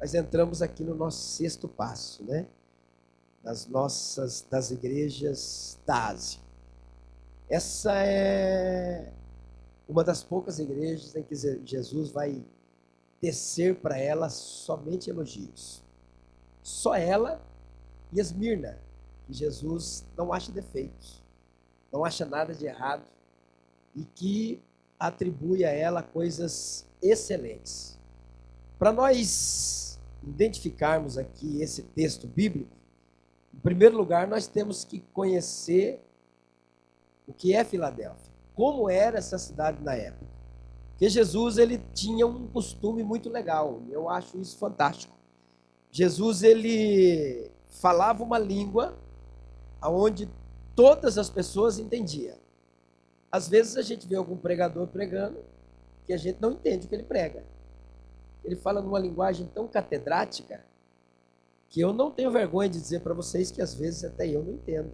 nós entramos aqui no nosso sexto passo, né? Das igrejas da Ásia. Essa é uma das poucas igrejas em que Jesus vai tecer para ela somente elogios. Só ela e Esmirna, que Jesus não acha defeitos, não acha nada de errado e que atribui a ela coisas excelentes. Para nós identificarmos aqui esse texto bíblico, em primeiro lugar, nós temos que conhecer o que é Filadélfia, como era essa cidade na época. Porque Jesus, ele tinha um costume muito legal, eu acho isso fantástico. Jesus, ele falava uma língua onde todas as pessoas entendiam. Às vezes a gente vê algum pregador pregando que a gente não entende o que ele prega. Ele fala numa linguagem tão catedrática que eu não tenho vergonha de dizer para vocês que às vezes até eu não entendo,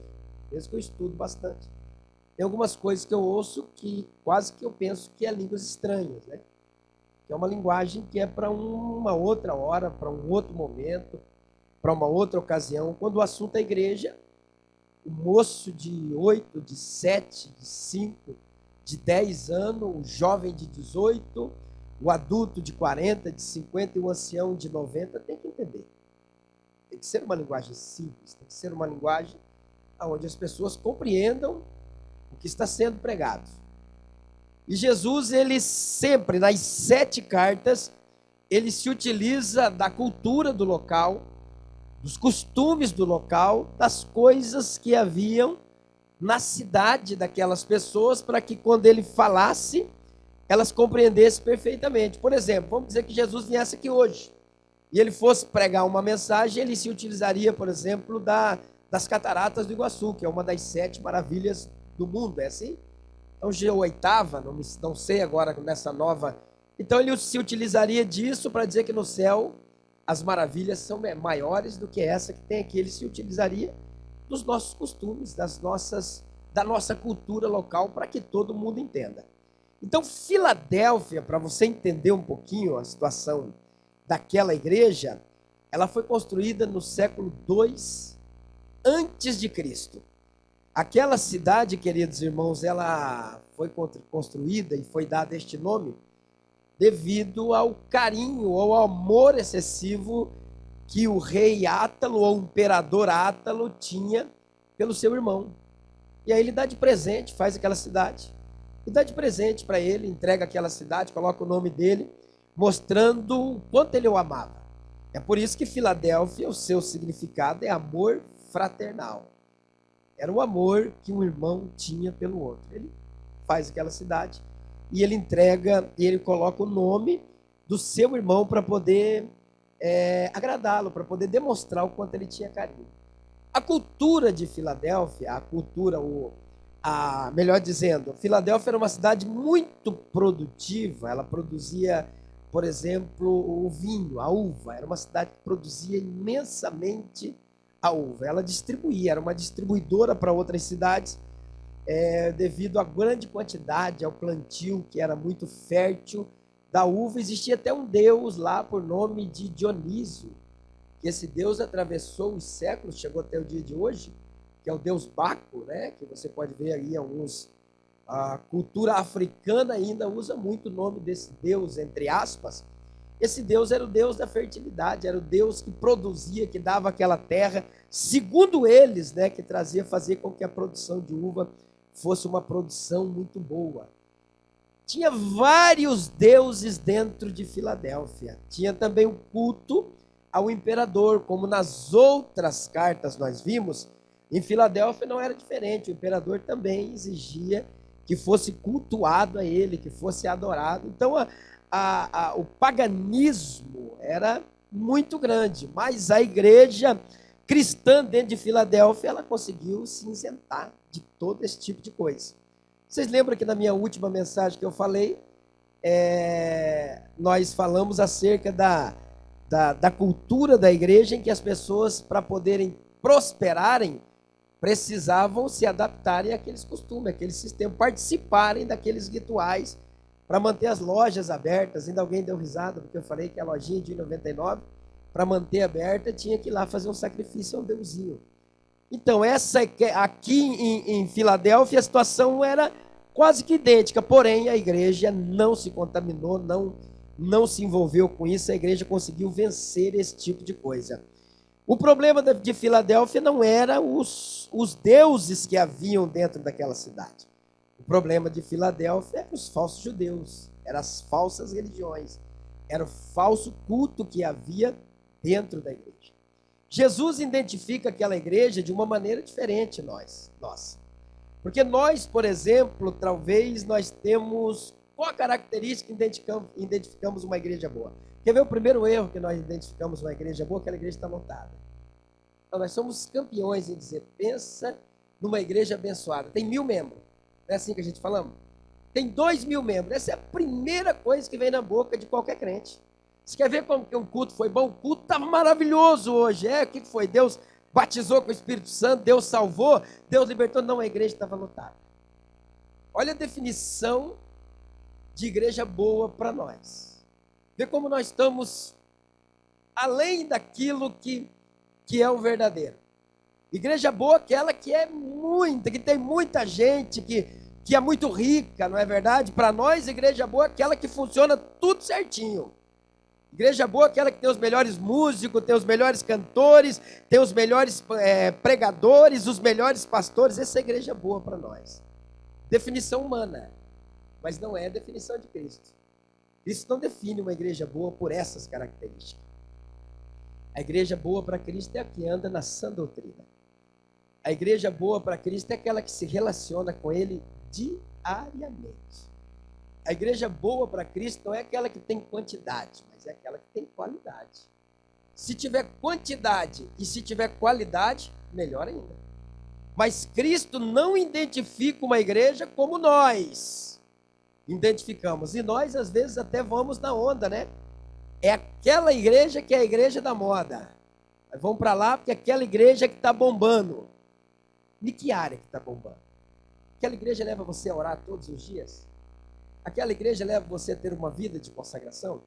mesmo que eu estudo bastante. Tem algumas coisas que eu ouço que quase que eu penso que é línguas estranhas, né? Que é uma linguagem que é para uma outra hora, para um outro momento, para uma outra ocasião. Quando o assunto é igreja, o moço de 8, de 7, de 5, de 10 anos, o jovem de 18, o adulto de 40, de 50 e o ancião de 90 tem que entender. Tem que ser uma linguagem simples, tem que ser uma linguagem onde as pessoas compreendam o que está sendo pregado. E Jesus, ele sempre, nas 7 cartas, ele se utiliza da cultura do local, dos costumes do local, das coisas que haviam na cidade daquelas pessoas, para que quando ele falasse, elas compreendessem perfeitamente. Por exemplo, vamos dizer que Jesus viesse aqui hoje, e ele fosse pregar uma mensagem, ele se utilizaria, por exemplo, das cataratas do Iguaçu, que é uma das 7 maravilhas do mundo, é assim? Então, G8, não sei agora nessa nova. Então, ele se utilizaria disso para dizer que no céu as maravilhas são maiores do que essa que tem aqui. Ele se utilizaria dos nossos costumes, da nossa cultura local, para que todo mundo entenda. Então, Filadélfia, para você entender um pouquinho a situação daquela igreja, ela foi construída no século II antes de Cristo. Aquela cidade, queridos irmãos, ela foi construída e foi dado este nome devido ao carinho, ao amor excessivo que o rei Átalo, ou o imperador Átalo, tinha pelo seu irmão. E aí ele dá de presente, faz aquela cidade, e dá de presente para ele, entrega aquela cidade, coloca o nome dele, mostrando o quanto ele o amava. É por isso que Filadélfia, o seu significado é amor fraternal. Era o amor que um irmão tinha pelo outro. Ele faz aquela cidade e ele entrega, e ele coloca o nome do seu irmão para poder agradá-lo, para poder demonstrar o quanto ele tinha carinho. A cultura de Filadélfia, melhor dizendo, Filadélfia era uma cidade muito produtiva. Ela produzia, por exemplo, o vinho, a uva. Era uma cidade que produzia imensamente a uva. Ela distribuía, era uma distribuidora para outras cidades, devido à grande quantidade, ao plantio que era muito fértil da uva. Existia até um deus lá por nome de Dionísio, que esse deus atravessou os séculos, chegou até o dia de hoje, que é o deus Baco, né? Que você pode ver aí alguns. A cultura africana ainda usa muito o nome desse deus, entre aspas. Esse Deus era o Deus da fertilidade, era o Deus que produzia, que dava aquela terra, segundo eles, né, que fazia com que a produção de uva fosse uma produção muito boa. Tinha vários deuses dentro de Filadélfia. Tinha também o culto ao imperador, como nas outras cartas nós vimos. Em Filadélfia não era diferente, o imperador também exigia que fosse cultuado a ele, que fosse adorado. Então, o paganismo era muito grande, mas a igreja cristã dentro de Filadélfia, ela conseguiu se isentar de todo esse tipo de coisa. Vocês lembram que na minha última mensagem que eu falei, nós falamos acerca da cultura da igreja, em que as pessoas, para poderem prosperarem, precisavam se adaptarem àqueles costumes, àquele sistema, participarem daqueles rituais, para manter as lojas abertas. Ainda alguém deu risada, porque eu falei que a lojinha de 99 para manter aberta, tinha que ir lá fazer um sacrifício a um deusinho. Então, aqui em Filadélfia, a situação era quase que idêntica, porém a igreja não se contaminou, não se envolveu com isso, a igreja conseguiu vencer esse tipo de coisa. O problema de Filadélfia não era os deuses que haviam dentro daquela cidade. O problema de Filadélfia eram os falsos judeus, eram as falsas religiões, era o falso culto que havia dentro da igreja. Jesus identifica aquela igreja de uma maneira diferente nós. Porque nós, por exemplo, talvez nós temos... Qual a característica que identificamos uma igreja boa? Quer ver o primeiro erro que nós identificamos uma igreja boa? Aquela igreja está lotada. Então, nós somos campeões em dizer, pensa numa igreja abençoada. Tem 1000 membros. Não é assim que a gente falamos? Tem 2000 membros. Essa é a primeira coisa que vem na boca de qualquer crente. Você quer ver como que um culto foi bom? O culto estava maravilhoso hoje. O que foi? Deus batizou com o Espírito Santo, Deus salvou, Deus libertou. Não, a igreja estava lotada. Olha a definição de igreja boa para nós. Vê como nós estamos além daquilo que é o verdadeiro. Igreja boa, aquela que é muita, que tem muita gente, que é muito rica, não é verdade? Para nós, igreja boa, aquela que funciona tudo certinho. Igreja boa, aquela que tem os melhores músicos, tem os melhores cantores, tem os melhores pregadores, os melhores pastores. Essa é a igreja boa para nós. Definição humana, mas não é a definição de Cristo. Cristo não define uma igreja boa por essas características. A igreja boa para Cristo é a que anda na sã doutrina. A igreja boa para Cristo é aquela que se relaciona com Ele diariamente. A igreja boa para Cristo não é aquela que tem quantidade, mas é aquela que tem qualidade. Se tiver quantidade e se tiver qualidade, melhor ainda. Mas Cristo não identifica uma igreja como nós identificamos. E nós, às vezes, até vamos na onda, né? É aquela igreja que é a igreja da moda. Vamos para lá porque é aquela igreja que está bombando. De que área que está bombando? Aquela igreja leva você a orar todos os dias? Aquela igreja leva você a ter uma vida de consagração?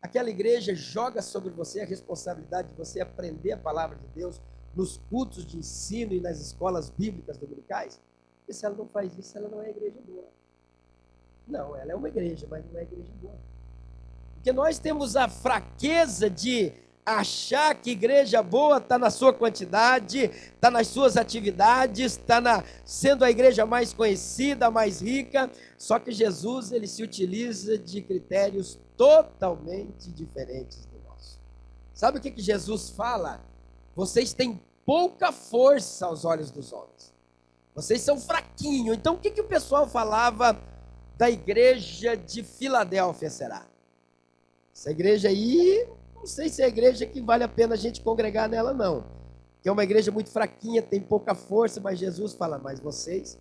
Aquela igreja joga sobre você a responsabilidade de você aprender a palavra de Deus nos cultos de ensino e nas escolas bíblicas dominicais? E se ela não faz isso, ela não é igreja boa. Não, ela é uma igreja, mas não é igreja boa. Porque nós temos a fraqueza de achar que igreja boa está na sua quantidade, está nas suas atividades, está sendo a igreja mais conhecida, mais rica. Só que Jesus, ele se utiliza de critérios totalmente diferentes do nosso. Sabe o que Jesus fala? Vocês têm pouca força aos olhos dos homens. Vocês são fraquinhos. Então o que o pessoal falava da igreja de Filadélfia, será? Essa igreja aí, não sei se é a igreja que vale a pena a gente congregar nela, não. Que é uma igreja muito fraquinha, tem pouca força, mas Jesus fala, mas vocês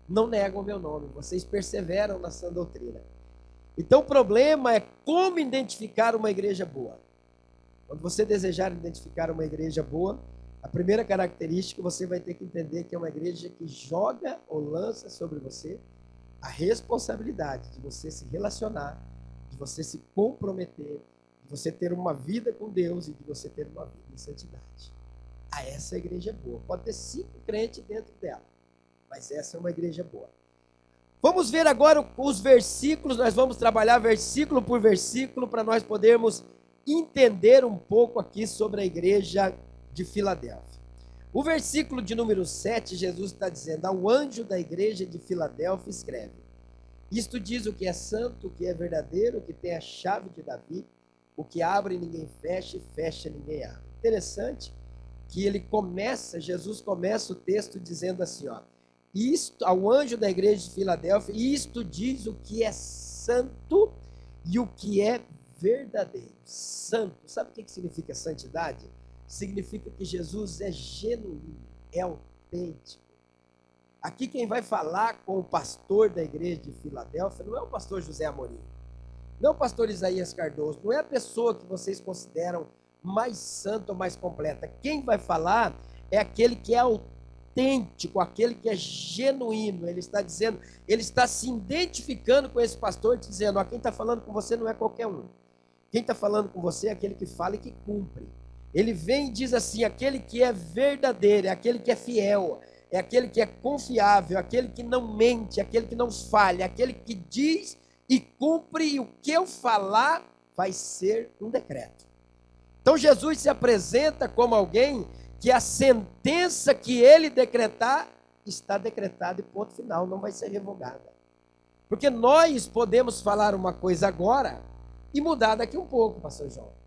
não negam o meu nome, vocês perseveram na sã doutrina. Então o problema é como identificar uma igreja boa. Quando você desejar identificar uma igreja boa, a primeira característica você vai ter que entender que é uma igreja que joga ou lança sobre você a responsabilidade de você se relacionar, de você se comprometer, de você ter uma vida com Deus e de você ter uma vida em santidade. Essa igreja é boa. Pode ter 5 crentes dentro dela, mas essa é uma igreja boa. Vamos ver agora os versículos, nós vamos trabalhar versículo por versículo para nós podermos entender um pouco aqui sobre a igreja de Filadélfia. O versículo de número 7, Jesus está dizendo, ao anjo da igreja de Filadélfia escreve, isto diz o que é santo, o que é verdadeiro, o que tem a chave de Davi, o que abre ninguém fecha e fecha ninguém abre. Interessante que Jesus começa o texto dizendo assim, isto, ao anjo da igreja de Filadélfia, isto diz o que é santo e o que é verdadeiro. Santo, sabe o que significa santidade? Significa que Jesus é genuíno, é autêntico. Aqui quem vai falar com o pastor da igreja de Filadélfia não é o pastor José Amorim, não é o pastor Isaías Cardoso, não é a pessoa que vocês consideram mais santa ou mais completa. Quem vai falar é aquele que é autêntico, aquele que é genuíno. Ele está dizendo, ele está se identificando com esse pastor, dizendo, quem está falando com você não é qualquer um. Quem está falando com você é aquele que fala e que cumpre. Ele vem e diz assim, aquele que é verdadeiro, é aquele que é fiel, é aquele que é confiável, é aquele que não mente, é aquele que não falha, é aquele que diz e cumpre, e o que eu falar vai ser um decreto. Então Jesus se apresenta como alguém que a sentença que ele decretar, está decretada e ponto final, não vai ser revogada. Porque nós podemos falar uma coisa agora e mudar daqui um pouco, pastor João.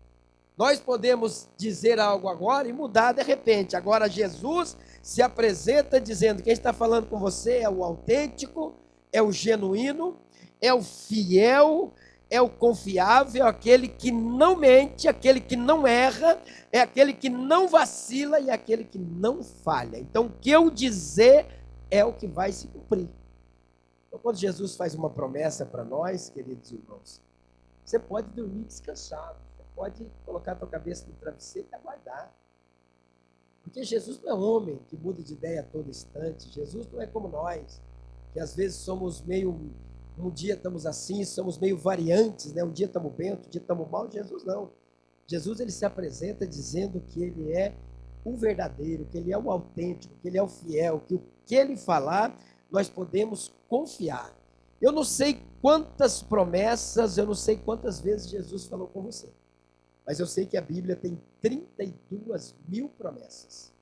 Nós podemos dizer algo agora e mudar de repente. Agora Jesus se apresenta dizendo, quem está falando com você é o autêntico, é o genuíno, é o fiel, é o confiável, aquele que não mente, aquele que não erra, é aquele que não vacila e é aquele que não falha. Então o que eu dizer é o que vai se cumprir. Então quando Jesus faz uma promessa para nós, queridos irmãos, você pode dormir descansado. Pode colocar a tua cabeça no travesseiro e aguardar. Porque Jesus não é homem que muda de ideia a todo instante. Jesus não é como nós, que às vezes somos meio... Um dia estamos assim, somos meio variantes, né? Um dia estamos bem, outro dia estamos mal. Jesus não. Jesus ele se apresenta dizendo que ele é o verdadeiro, que ele é o autêntico, que ele é o fiel, que o que ele falar, nós podemos confiar. Eu não sei quantas promessas, eu não sei quantas vezes Jesus falou com você. Mas eu sei que a Bíblia tem 32.000 promessas.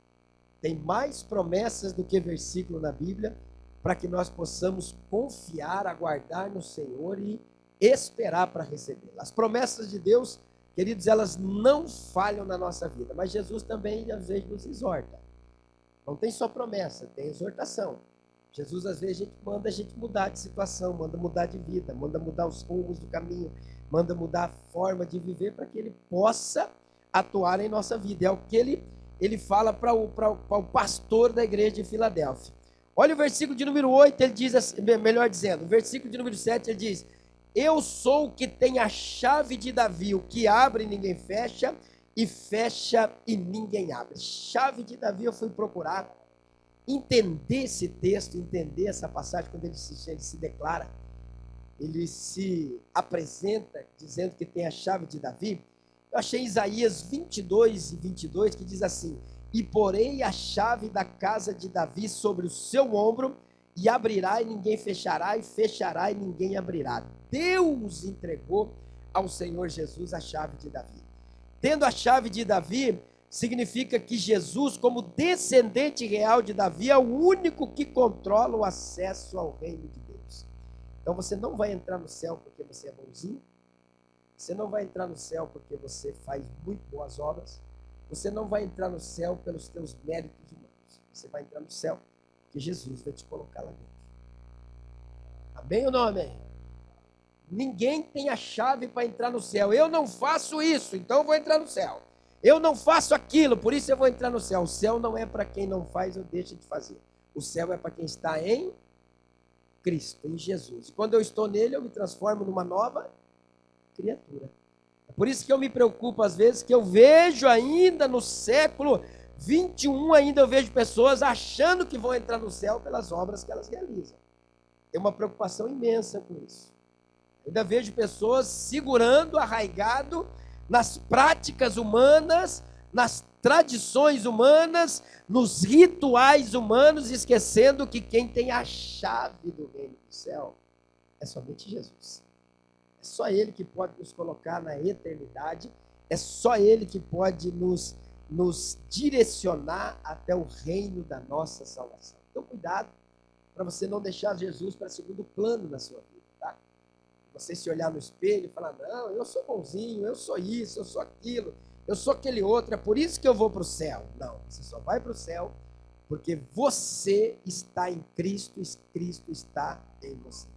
Tem mais promessas do que versículo na Bíblia, para que nós possamos confiar, aguardar no Senhor e esperar para recebê-las. As promessas de Deus, queridos, elas não falham na nossa vida. Mas Jesus também, às vezes, nos exorta. Não tem só promessa, tem exortação. Jesus, às vezes, manda a gente mudar de situação, manda mudar de vida, manda mudar os rumos do caminho, manda mudar a forma de viver para que ele possa atuar em nossa vida. É o que ele fala para o pastor da igreja de Filadélfia. Olha o versículo de número 8, ele diz assim, melhor dizendo, o versículo de número 7, ele diz, eu sou o que tem a chave de Davi, o que abre e ninguém fecha, e fecha e ninguém abre. Chave de Davi, eu fui procurar entender esse texto, entender essa passagem, quando ele se declara, ele se apresenta dizendo que tem a chave de Davi. Eu achei Isaías 22:22, que diz assim, e porei a chave da casa de Davi sobre o seu ombro, e abrirá e ninguém fechará, e fechará e ninguém abrirá. Deus entregou ao Senhor Jesus a chave de Davi. Tendo a chave de Davi, significa que Jesus, como descendente real de Davi, é o único que controla o acesso ao reino de Deus. Então você não vai entrar no céu porque você é bonzinho, você não vai entrar no céu porque você faz muito boas obras, você não vai entrar no céu pelos teus méritos humanos, você vai entrar no céu porque Jesus vai te colocar lá dentro. Amém ou não amém? Ninguém tem a chave para entrar no céu. Eu não faço isso, então eu vou entrar no céu. Eu não faço aquilo, por isso eu vou entrar no céu. O céu não é para quem não faz ou deixa de fazer. O céu é para quem está em Cristo, em Jesus. E quando eu estou nele, eu me transformo numa nova criatura. É por isso que eu me preocupo às vezes, que eu vejo ainda no século 21, ainda eu vejo pessoas achando que vão entrar no céu pelas obras que elas realizam. Tem uma preocupação imensa com isso. Ainda vejo pessoas segurando, arraigado nas práticas humanas, nas tradições humanas, nos rituais humanos, esquecendo que quem tem a chave do reino do céu é somente Jesus. É só Ele que pode nos colocar na eternidade, é só Ele que pode nos direcionar até o reino da nossa salvação. Então, cuidado para você não deixar Jesus para segundo plano na sua vida, tá? Você se olhar no espelho e falar, não, eu sou bonzinho, eu sou isso, eu sou aquilo, eu sou aquele outro, é por isso que eu vou para o céu. Não, você só vai para o céu porque você está em Cristo e Cristo está em você.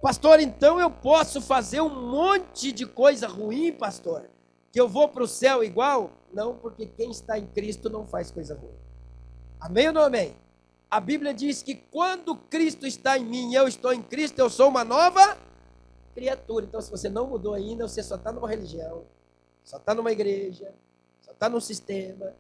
Pastor, então eu posso fazer um monte de coisa ruim, pastor, que eu vou para o céu igual? Não, porque quem está em Cristo não faz coisa ruim. Amém ou não amém? A Bíblia diz que quando Cristo está em mim e eu estou em Cristo, eu sou uma nova criatura. Então, se você não mudou ainda, você só está numa religião, só está numa igreja, só está num sistema,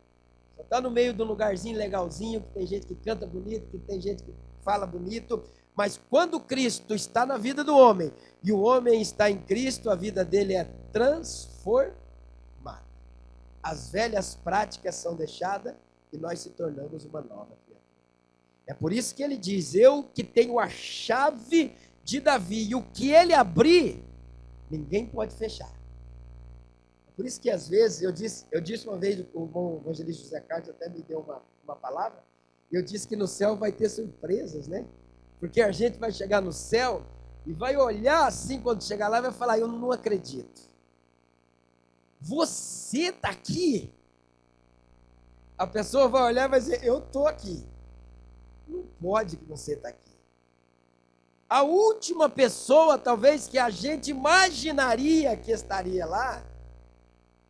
só está no meio de um lugarzinho legalzinho, que tem gente que canta bonito, que tem gente que fala bonito, Mas quando Cristo está na vida do homem, e o homem está em Cristo, a vida dele é transformada. As velhas práticas são deixadas e nós se tornamos uma nova criatura. É por isso que ele diz: eu que tenho a chave de Davi, e o que ele abrir, ninguém pode fechar. É por isso que às vezes, eu disse uma vez, o bom evangelista José Carlos até me deu uma palavra, eu disse que no céu vai ter surpresas, né? Porque a gente vai chegar no céu e vai olhar assim, quando chegar lá, vai falar: eu não acredito. Você está aqui? A pessoa vai olhar e vai dizer: eu estou aqui. Não pode que você está aqui. A última pessoa, talvez, que a gente imaginaria que estaria lá,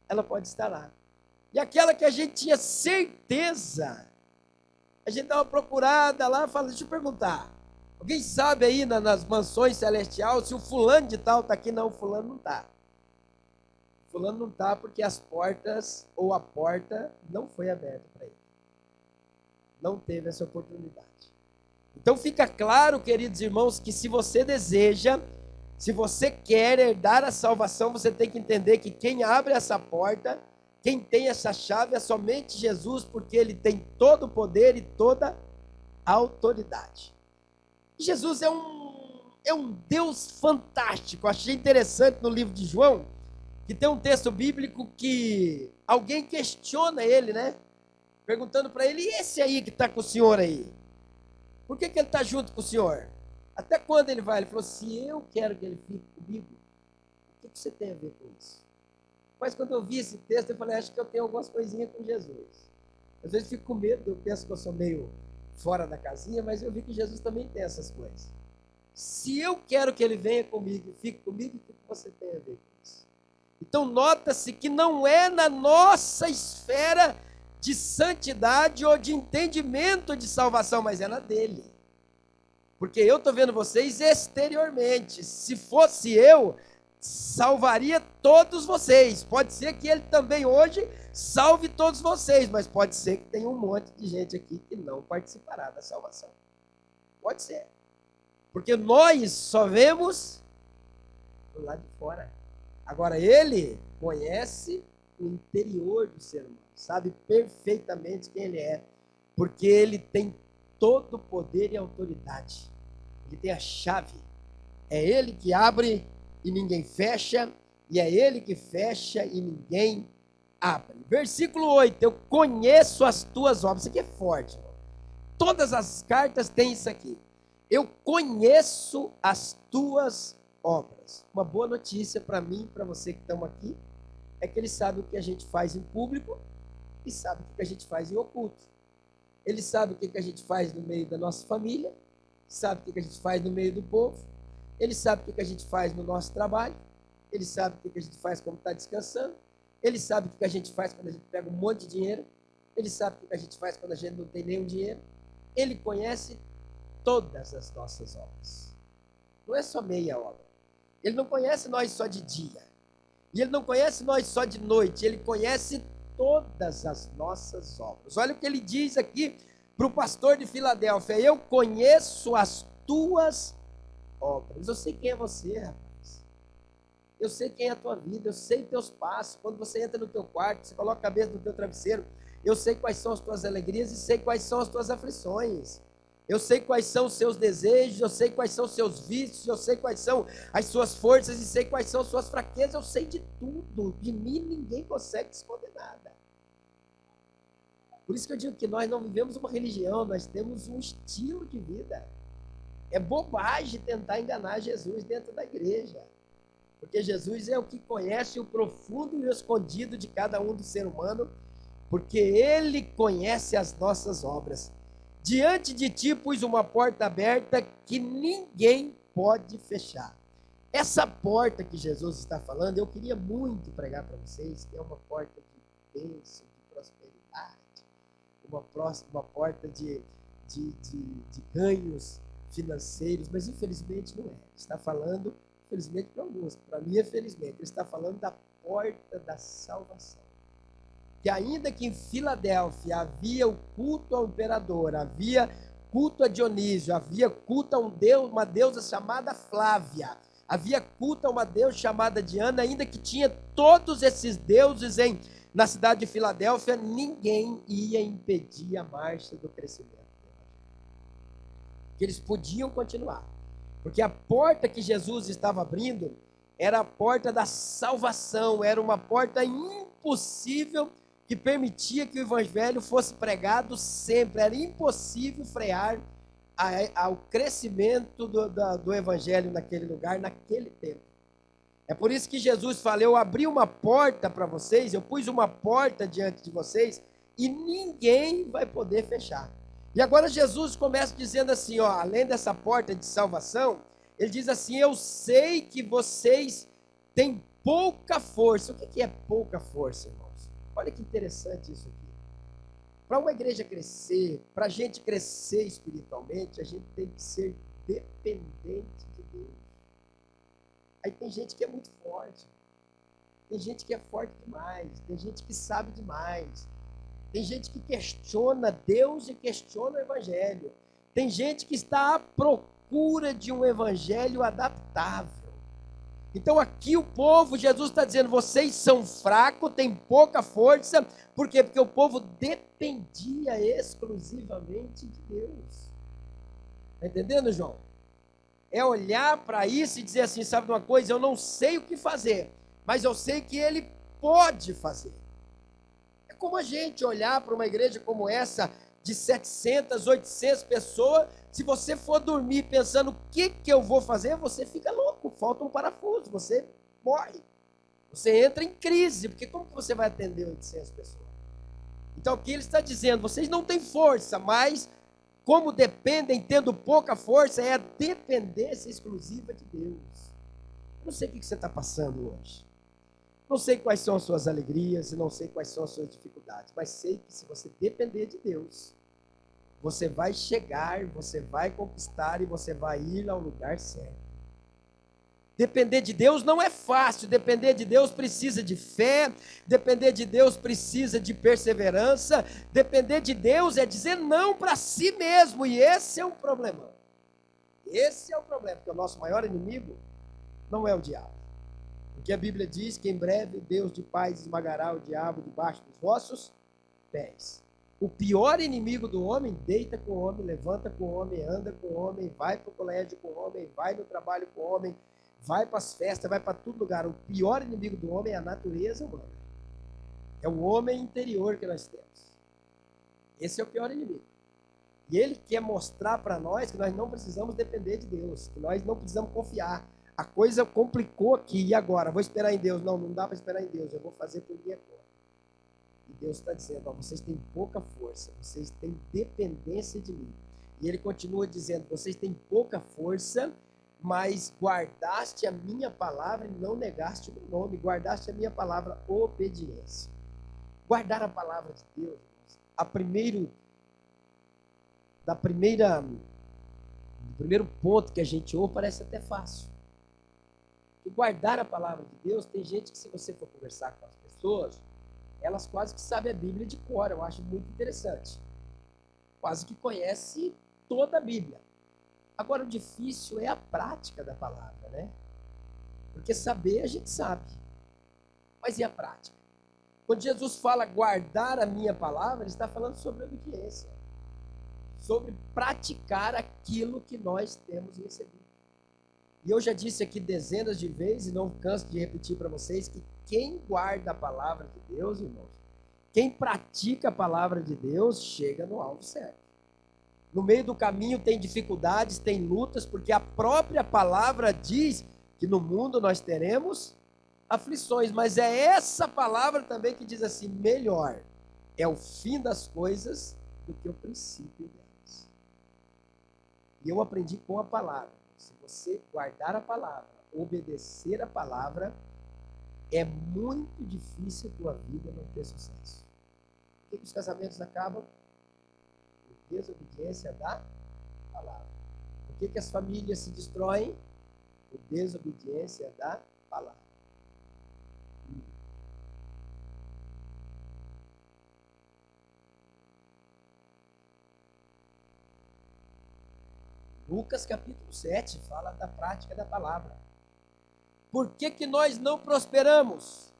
ela pode estar lá. E aquela que a gente tinha certeza, a gente dá uma procurada lá e fala: deixa eu perguntar, alguém sabe aí nas mansões celestiais se o fulano de tal está aqui? Não, o fulano não está. Fulano não está porque as portas, ou a porta, não foi aberta para ele. Não teve essa oportunidade. Então fica claro, queridos irmãos, que se você deseja, se você quer herdar a salvação, você tem que entender que quem abre essa porta, quem tem essa chave é somente Jesus, porque ele tem todo o poder e toda a autoridade. Jesus é um Deus fantástico. Achei interessante no livro de João, que tem um texto bíblico que alguém questiona ele, né? Perguntando para ele: e esse aí que está com o senhor aí? Por que ele está junto com o senhor? Até quando ele vai? Ele falou: se eu quero que ele fique comigo, o que você tem a ver com isso? Mas quando eu vi esse texto, eu falei: acho que eu tenho algumas coisinhas com Jesus. Às vezes eu fico com medo, eu penso que eu sou meio fora da casinha, mas eu vi que Jesus também tem essas coisas. Se eu quero que ele venha comigo e fique comigo, o que você tem a ver com isso? Então nota-se que não é na nossa esfera de santidade ou de entendimento de salvação, mas é na dele. Porque eu estou vendo vocês exteriormente. Se fosse eu, salvaria todos vocês. Pode ser que ele também hoje salve todos vocês, mas pode ser que tenha um monte de gente aqui que não participará da salvação. Pode ser. Porque nós só vemos do lado de fora. Agora, ele conhece o interior do ser humano, sabe perfeitamente quem ele é, porque ele tem todo o poder e autoridade. Ele tem a chave. É ele que abre e ninguém fecha, e é ele que fecha e ninguém abre. Versículo 8: eu conheço as tuas obras. Isso aqui é forte, irmão. Todas as cartas têm isso aqui. Eu conheço as tuas obras. Uma boa notícia para mim, para você que estão aqui, é que ele sabe o que a gente faz em público e sabe o que a gente faz em oculto. Ele sabe o que a gente faz no meio da nossa família, sabe o que a gente faz no meio do povo, ele sabe o que a gente faz no nosso trabalho, ele sabe o que a gente faz quando está descansando, ele sabe o que a gente faz quando a gente pega um monte de dinheiro, ele sabe o que a gente faz quando a gente não tem nenhum dinheiro. Ele conhece todas as nossas obras. Não é só meia obra. Ele não conhece nós só de dia. E ele não conhece nós só de noite. Ele conhece todas as nossas obras. Olha o que ele diz aqui para o pastor de Filadélfia: eu conheço as tuas obras. Eu sei quem é você, rapaz. Eu sei quem é a tua vida. Eu sei teus passos. Quando você entra no teu quarto, você coloca a cabeça no teu travesseiro, eu sei quais são as tuas alegrias e sei quais são as tuas aflições. Eu sei quais são os seus desejos, eu sei quais são os seus vícios, eu sei quais são as suas forças e sei quais são as suas fraquezas. Eu sei de tudo. De mim ninguém consegue esconder nada. Por isso que eu digo que nós não vivemos uma religião, nós temos um estilo de vida. É bobagem tentar enganar Jesus dentro da igreja. Porque Jesus é o que conhece o profundo e o escondido de cada um do ser humano, porque ele conhece as nossas obras. Diante de ti pus uma porta aberta que ninguém pode fechar. Essa porta que Jesus está falando, eu queria muito pregar para vocês, que é uma porta de bênção, de prosperidade, uma porta de ganhos financeiros, mas infelizmente não é. Ele está falando, infelizmente para alguns, para mim é felizmente, ele está falando da porta da salvação. Que ainda que em Filadélfia havia o culto ao imperador, havia culto a Dionísio, havia culto a um deus, uma deusa chamada Flávia, havia culto a uma deusa chamada Diana, ainda que tinha todos esses deuses na cidade de Filadélfia, ninguém ia impedir a marcha do crescimento. Que eles podiam continuar, porque a porta que Jesus estava abrindo era a porta da salvação, era uma porta impossível que permitia que o evangelho fosse pregado sempre, era impossível frear ao crescimento do evangelho naquele lugar, naquele tempo. É por isso que Jesus fala, eu abri uma porta para vocês, eu pus uma porta diante de vocês, e ninguém vai poder fechar. E agora Jesus começa dizendo assim, ó, além dessa porta de salvação, ele diz assim, eu sei que vocês têm pouca força. O que é pouca força, irmãos? Olha que interessante isso aqui. Para uma igreja crescer, para a gente crescer espiritualmente, a gente tem que ser dependente de Deus. Aí tem gente que é muito forte, tem gente que é forte demais, tem gente que sabe demais, tem gente que questiona Deus e questiona o evangelho, tem gente que está à procura de um evangelho adaptável. Então aqui o povo, Jesus está dizendo, vocês são fracos, têm pouca força, por quê? Porque o povo dependia exclusivamente de Deus. Está entendendo, João? É olhar para isso e dizer assim, sabe de uma coisa? Eu não sei o que fazer, mas eu sei que Ele pode fazer. É como a gente olhar para uma igreja como essa, de 700, 800 pessoas, se você for dormir pensando o que eu vou fazer, você fica louco, falta um parafuso, você morre. Você entra em crise, porque como que você vai atender 800 pessoas? Então aqui ele está dizendo, vocês não têm força, mas como dependem, tendo pouca força, é a dependência exclusiva de Deus. Eu não sei o que você está passando hoje. Não sei quais são as suas alegrias, e não sei quais são as suas dificuldades, mas sei que se você depender de Deus, você vai chegar, você vai conquistar e você vai ir ao lugar certo. Depender de Deus não é fácil, depender de Deus precisa de fé, depender de Deus precisa de perseverança, depender de Deus é dizer não para si mesmo, e esse é um problema. Esse é o problema, porque o nosso maior inimigo não é o diabo. Porque a Bíblia diz que em breve Deus de paz esmagará o diabo debaixo dos vossos pés. O pior inimigo do homem deita com o homem, levanta com o homem, anda com o homem, vai para o colégio com o homem, vai no trabalho com o homem, vai para as festas, vai para todo lugar. O pior inimigo do homem é a natureza humana. É o homem interior que nós temos. Esse é o pior inimigo. E ele quer mostrar para nós que nós não precisamos depender de Deus, que nós não precisamos confiar. A coisa complicou aqui, e agora? Vou esperar em Deus? Não, não dá para esperar em Deus, eu vou fazer por minha conta. E Deus está dizendo, ó, vocês têm pouca força, vocês têm dependência de mim. E ele continua dizendo, vocês têm pouca força, mas guardaste a minha palavra e não negaste o meu nome, guardaste a minha palavra, obediência. Guardar a palavra de Deus, do primeiro ponto que a gente ouve parece até fácil. E guardar a palavra de Deus, tem gente que se você for conversar com as pessoas, elas quase que sabem a Bíblia de cor, eu acho muito interessante. Quase que conhece toda a Bíblia. Agora, o difícil é a prática da palavra, né? Porque saber a gente sabe, mas e a prática? Quando Jesus fala guardar a minha palavra, ele está falando sobre obediência, sobre praticar aquilo que nós temos recebido. E eu já disse aqui dezenas de vezes, e não canso de repetir para vocês, que quem guarda a palavra de Deus, irmãos, quem pratica a palavra de Deus, chega no alvo certo. No meio do caminho tem dificuldades, tem lutas, porque a própria palavra diz que no mundo nós teremos aflições, mas é essa palavra também que diz assim, melhor é o fim das coisas do que o princípio delas. E eu aprendi com a palavra. Se você guardar a palavra, obedecer a palavra, é muito difícil a tua vida não ter sucesso. Por que os casamentos acabam? Por desobediência da palavra. Por que as famílias se destroem? Por desobediência da palavra. Lucas capítulo 7 fala da prática da palavra. Por que nós não prosperamos?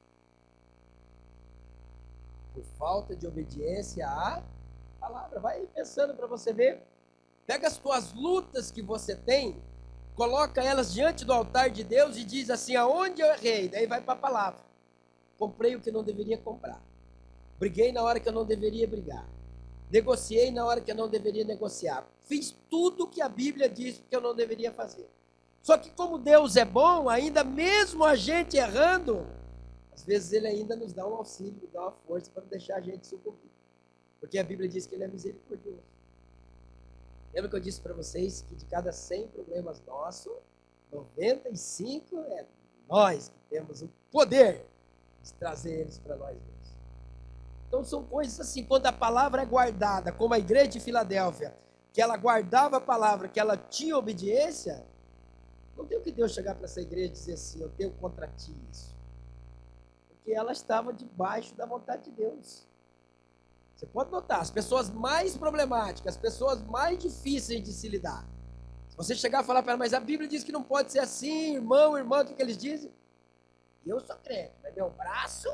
Por falta de obediência à palavra. Vai pensando para você ver. Pega as tuas lutas que você tem, coloca elas diante do altar de Deus e diz assim, aonde eu errei? Daí vai para a palavra. Comprei o que não deveria comprar. Briguei na hora que eu não deveria brigar. Negociei na hora que eu não deveria negociar. Fiz tudo que a Bíblia diz que eu não deveria fazer. Só que como Deus é bom, ainda mesmo a gente errando, às vezes Ele ainda nos dá um auxílio, nos dá uma força para não deixar a gente sucumbir. Porque a Bíblia diz que Ele é misericordioso. Lembra que eu disse para vocês que de cada 100 problemas nossos, 95 é nós que temos o poder de trazer eles para nós mesmos. Então são coisas assim, quando a palavra é guardada, como a igreja de Filadélfia, que ela guardava a palavra, que ela tinha obediência, não tem o que Deus chegar para essa igreja e dizer assim, eu tenho contra ti isso. Porque ela estava debaixo da vontade de Deus. Você pode notar, as pessoas mais problemáticas, as pessoas mais difíceis de se lidar. Se você chegar e falar para ela, mas a Bíblia diz que não pode ser assim, irmão, irmã, o que eles dizem? Eu sou crente, mas meu braço...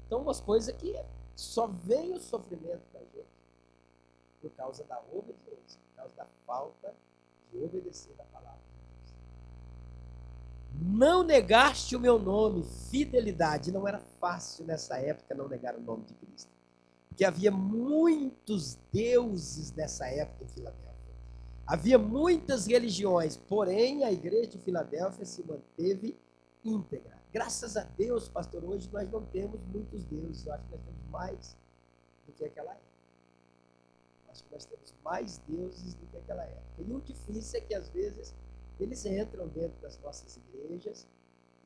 Então, umas coisas que só vem o sofrimento para a gente por causa da obediência, por causa da falta de obedecer a palavra de Deus. Não negaste o meu nome, fidelidade. Não era fácil nessa época não negar o nome de Cristo. Porque havia muitos deuses nessa época em Filadélfia. Havia muitas religiões, porém a igreja de Filadélfia se manteve íntegra. Graças a Deus, pastor, hoje nós não temos muitos deuses. Eu acho que nós temos mais do que aquela época. Eu acho que nós temos mais deuses do que aquela época. E o difícil é que, às vezes, eles entram dentro das nossas igrejas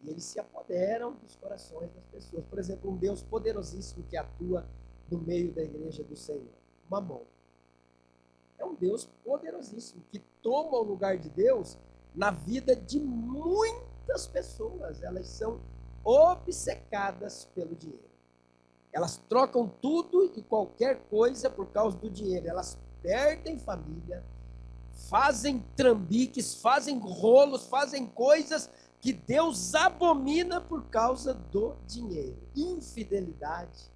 e eles se apoderam dos corações das pessoas. Por exemplo, um Deus poderosíssimo que atua no meio da igreja do Senhor. Mamon. É um Deus poderosíssimo que toma o lugar de Deus na vida de muitas pessoas. Elas são obcecadas pelo dinheiro. Elas trocam tudo e qualquer coisa por causa do dinheiro. Elas perdem família, fazem trambiques, fazem rolos, fazem coisas que Deus abomina por causa do dinheiro. Infidelidade.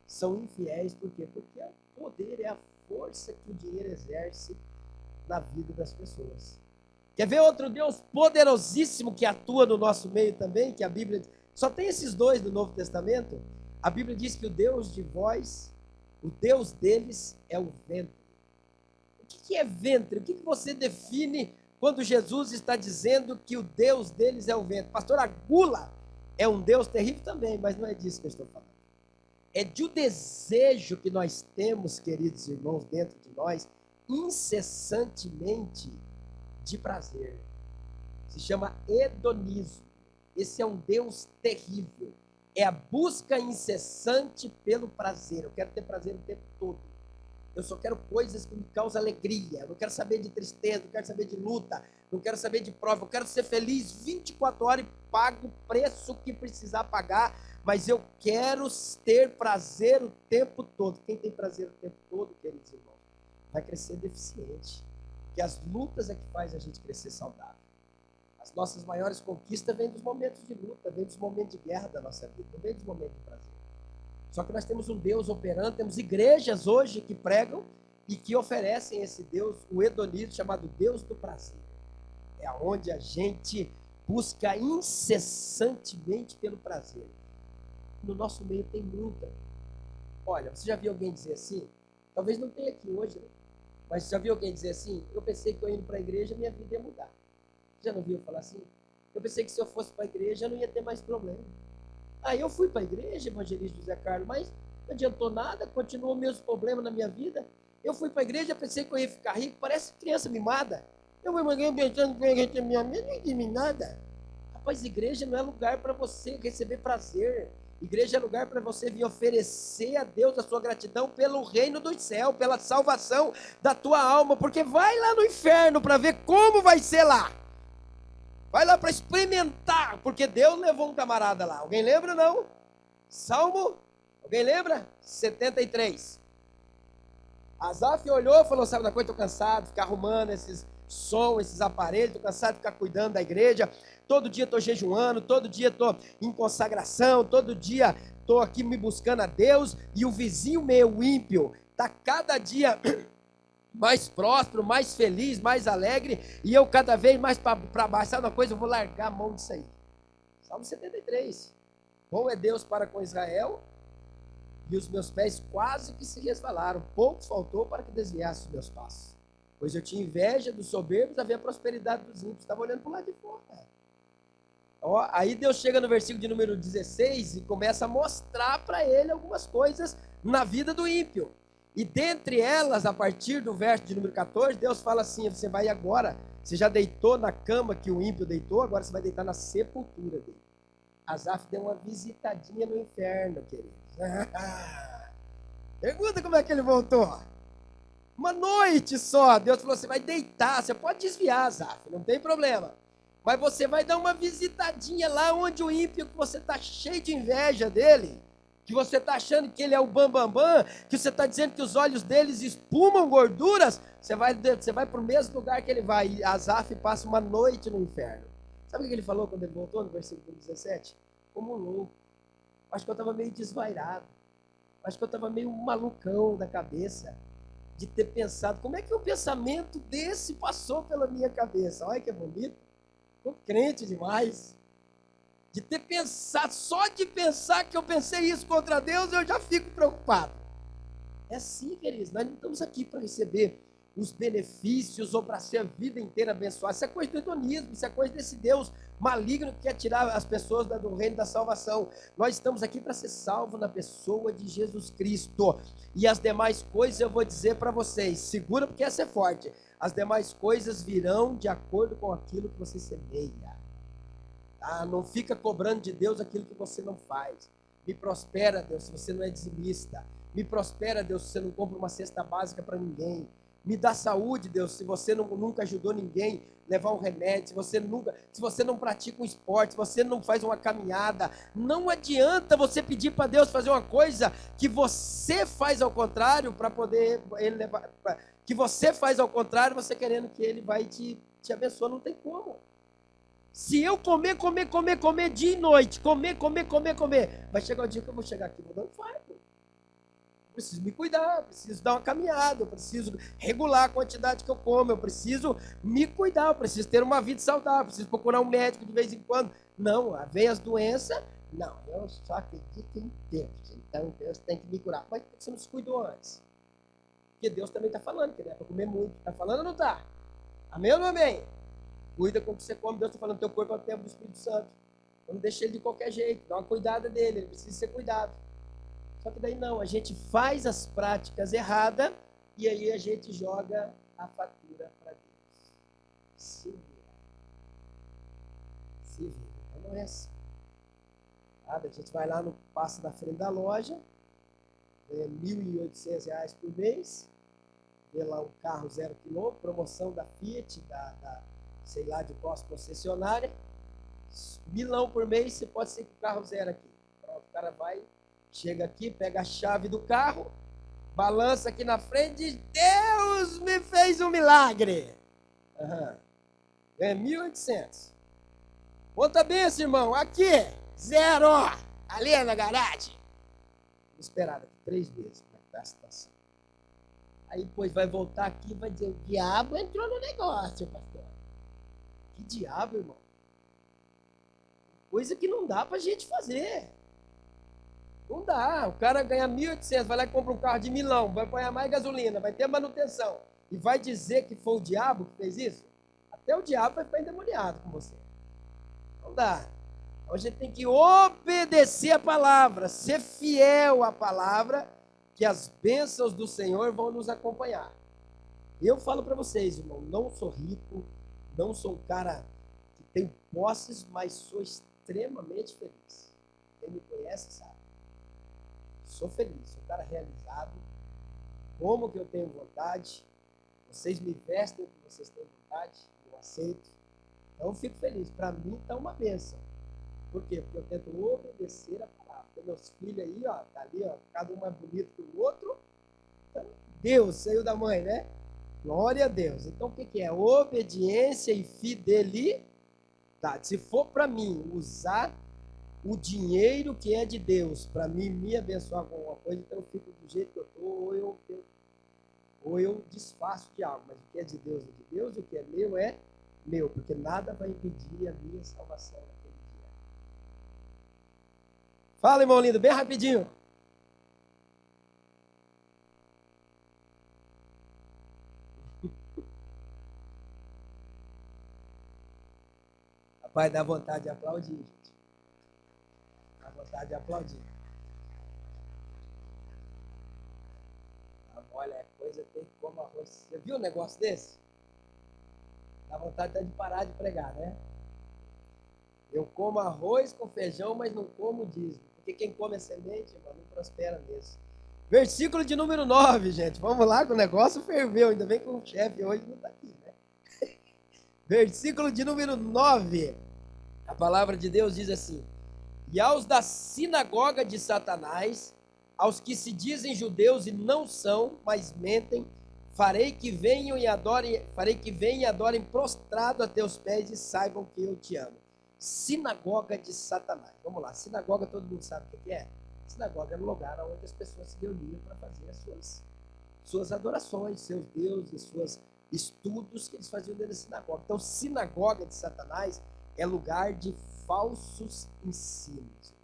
São infiéis, por quê? Porque o poder é a força que o dinheiro exerce na vida das pessoas. Quer ver outro Deus poderosíssimo que atua no nosso meio também, que a Bíblia... Só tem esses dois do Novo Testamento. A Bíblia diz que o Deus de vós, o Deus deles é o ventre. O que é ventre? O que você define quando Jesus está dizendo que o Deus deles é o ventre? Pastor, a gula é um Deus terrível também, mas não é disso que eu estou falando. É de um desejo que nós temos, queridos irmãos, dentro de nós, incessantemente de prazer. Se chama hedonismo. Esse é um Deus terrível. É a busca incessante pelo prazer. Eu quero ter prazer o tempo todo. Eu só quero coisas que me causam alegria. Eu não quero saber de tristeza, não quero saber de luta, não quero saber de prova. Eu quero ser feliz 24 horas e pago o preço que precisar pagar, mas eu quero ter prazer o tempo todo. Quem tem prazer o tempo todo, queridos irmãos, vai crescer deficiente. Porque as lutas é que faz a gente crescer saudável. As nossas maiores conquistas vêm dos momentos de luta, vêm dos momentos de guerra da nossa vida, não vêm dos momentos de prazer. Só que nós temos um Deus operando, temos igrejas hoje que pregam e que oferecem esse Deus, o hedonismo, chamado Deus do prazer. É onde a gente busca incessantemente pelo prazer. No nosso meio tem muita. Olha, você já viu alguém dizer assim? Talvez não tenha aqui hoje, né? Mas já viu alguém dizer assim? Eu pensei que eu indo para a igreja, minha vida ia mudar. Já não viu falar assim? Eu pensei que se eu fosse para a igreja, eu não ia ter mais problema. Aí eu fui para a igreja, evangelista José Carlos, mas não adiantou nada, continuou o mesmo problema na minha vida. Eu fui para a igreja, pensei que eu ia ficar rico, parece criança mimada. Eu vou pensando que a igreja é minha mãe, não entendi nada. Rapaz, igreja não é lugar para você receber prazer. Igreja é lugar para você vir oferecer a Deus a sua gratidão pelo reino do céu, pela salvação da tua alma, porque vai lá no inferno para ver como vai ser lá. Vai lá para experimentar, porque Deus levou um camarada lá. Alguém lembra, não? Salmo, alguém lembra? 73. Asaf olhou e falou, sabe da coisa, estou cansado de ficar arrumando esses som, esses aparelhos, estou cansado de ficar cuidando da igreja, todo dia estou jejuando, todo dia estou em consagração, todo dia estou aqui me buscando a Deus, e o vizinho meu, o ímpio, está cada dia mais próspero, mais feliz, mais alegre, e eu cada vez mais para baixo. Sabe uma coisa? Eu vou largar a mão disso aí. Salmo 73. Bom é Deus para com Israel, e os meus pés quase que se resvalaram, pouco faltou para que desviasse os meus passos. Pois eu tinha inveja dos soberbos, havia prosperidade dos ímpios. Estava olhando para o lado de fora. Ó, aí Deus chega no versículo de número 16 e começa a mostrar para ele algumas coisas na vida do ímpio. E dentre elas, a partir do verso de número 14, Deus fala assim: você vai agora, você já deitou na cama que o ímpio deitou, agora você vai deitar na sepultura dele. Asaf deu uma visitadinha no inferno, queridos. Pergunta como é que ele voltou. Uma noite só, Deus falou: você vai deitar, você pode desviar, Asaf, não tem problema. Mas você vai dar uma visitadinha lá onde o ímpio, que você está cheio de inveja dele, que você está achando que ele é o bambambam, que você está dizendo que os olhos deles espumam gorduras, você vai para o mesmo lugar que ele vai. E Asaf passa uma noite no inferno. Sabe o que ele falou quando ele voltou no versículo 17? Como louco. Acho que eu estava meio desvairado. Acho que eu estava meio malucão da cabeça, de ter pensado, como é que um pensamento desse passou pela minha cabeça? Olha que bonito. Estou crente demais. De ter pensado, só de pensar que eu pensei isso contra Deus, eu já fico preocupado. É assim, queridos, nós não estamos aqui para receber os benefícios ou para ser a vida inteira abençoada. Isso é coisa do hedonismo, isso é coisa desse Deus maligno que quer tirar as pessoas do reino da salvação. Nós estamos aqui para ser salvos na pessoa de Jesus Cristo. E as demais coisas eu vou dizer para vocês, segura porque essa é forte. As demais coisas virão de acordo com aquilo que você semeia. Tá? Não fica cobrando de Deus aquilo que você não faz. Me prospera, Deus, se você não é dizimista. Me prospera, Deus, se você não compra uma cesta básica para ninguém. Me dá saúde, Deus, se você nunca ajudou ninguém a levar um remédio, se você não pratica um esporte, se você não faz uma caminhada. Não adianta você pedir para Deus fazer uma coisa que você faz ao contrário, para poder ele levar, que você faz ao contrário, você querendo que ele vai te abençoar. Não tem como. Se eu comer dia e noite, comer, vai chegar o dia que eu vou chegar aqui, vou dar um fardo. Preciso me cuidar, preciso dar uma caminhada, eu preciso regular a quantidade que eu como, eu preciso me cuidar, eu preciso ter uma vida saudável, preciso procurar um médico de vez em quando. Não, vem as doenças, não, eu só acredito em Deus, então Deus tem que me curar. Mas por que você não se cuidou antes? Porque Deus também está falando, que não é para comer muito, está falando ou não está? Amém ou não amém? Cuida com o que você come, Deus está falando, teu corpo é o templo do Espírito Santo. Não deixa ele de qualquer jeito, dá uma cuidada dele, ele precisa ser cuidado. Só que daí não, a gente faz as práticas erradas e aí a gente joga a fatura para Deus. Se vira. Se vira. Então não é assim. Sabe? A gente vai lá, passa na frente da loja, ganha R$ 1.800 por mês, vê lá um carro 0 km, promoção da Fiat, sei lá de qual concessionária, R$ 1.000 por mês, você pode ser com o carro zero aqui. Pronto, o cara vai, chega aqui, pega a chave do carro, balança aqui na frente e diz: Deus me fez um milagre. Ganha 1.800. Conta bem, irmão, aqui, 0, ali é na garagem. Vou esperar aqui 3 meses para dar a situação. Aí depois vai voltar aqui e vai dizer: o diabo entrou no negócio, pastor. Que diabo, irmão? Coisa que não dá pra gente fazer. Não dá. O cara ganha 1.800, vai lá e compra um carro de milão, vai pôr mais gasolina, vai ter manutenção. E vai dizer que foi o diabo que fez isso? Até o diabo vai ficar endemoniado com você. Não dá. Então a gente tem que obedecer a palavra, ser fiel à palavra, que as bênçãos do Senhor vão nos acompanhar. Eu falo para vocês, irmão, não sou rico, não sou um cara que tem posses, mas sou extremamente feliz. Quem me conhece sabe. Sou feliz, sou um cara realizado. Como que eu tenho vontade, vocês me vestem o que vocês têm vontade, eu aceito. Então eu fico feliz. Para mim está uma bênção. Por quê? Porque eu tento obedecer a palavra. Tem meus filhos aí, tá ali, cada um mais bonito que o outro. Então, Deus saiu da mãe, né? Glória a Deus. Então o que que é? Obediência e fidelidade. Se for para mim usar o dinheiro que é de Deus para mim me abençoar com alguma coisa, então eu fico do jeito que eu estou, ou eu desfaço de algo. Mas o que é de Deus, e o que é meu, porque nada vai impedir a minha salvação naquele dia. Fala, irmão lindo, bem rapidinho. Rapaz, dá vontade de aplaudir, gente. Dá vontade de aplaudir. Olha, é coisa tem como arroz. Você viu um negócio desse? Dá vontade até de parar de pregar, né? Eu como arroz com feijão, mas não como dízimo. Porque quem come a semente, irmão, não prospera mesmo. Versículo de número 9, gente. Vamos lá, que o negócio ferveu. Ainda bem que o chefe hoje não está aqui, né? Versículo de número 9. A palavra de Deus diz assim: e aos da sinagoga de Satanás, aos que se dizem judeus e não são, mas mentem, farei que venham e adorem prostrado a teus pés e saibam que eu te amo. Sinagoga de Satanás. Vamos lá, sinagoga todo mundo sabe o que é? Sinagoga é um lugar onde as pessoas se reuniam para fazer as suas adorações, seus deuses, seus estudos que eles faziam dentro da sinagoga. Então, sinagoga de Satanás é lugar de falsos ensinos.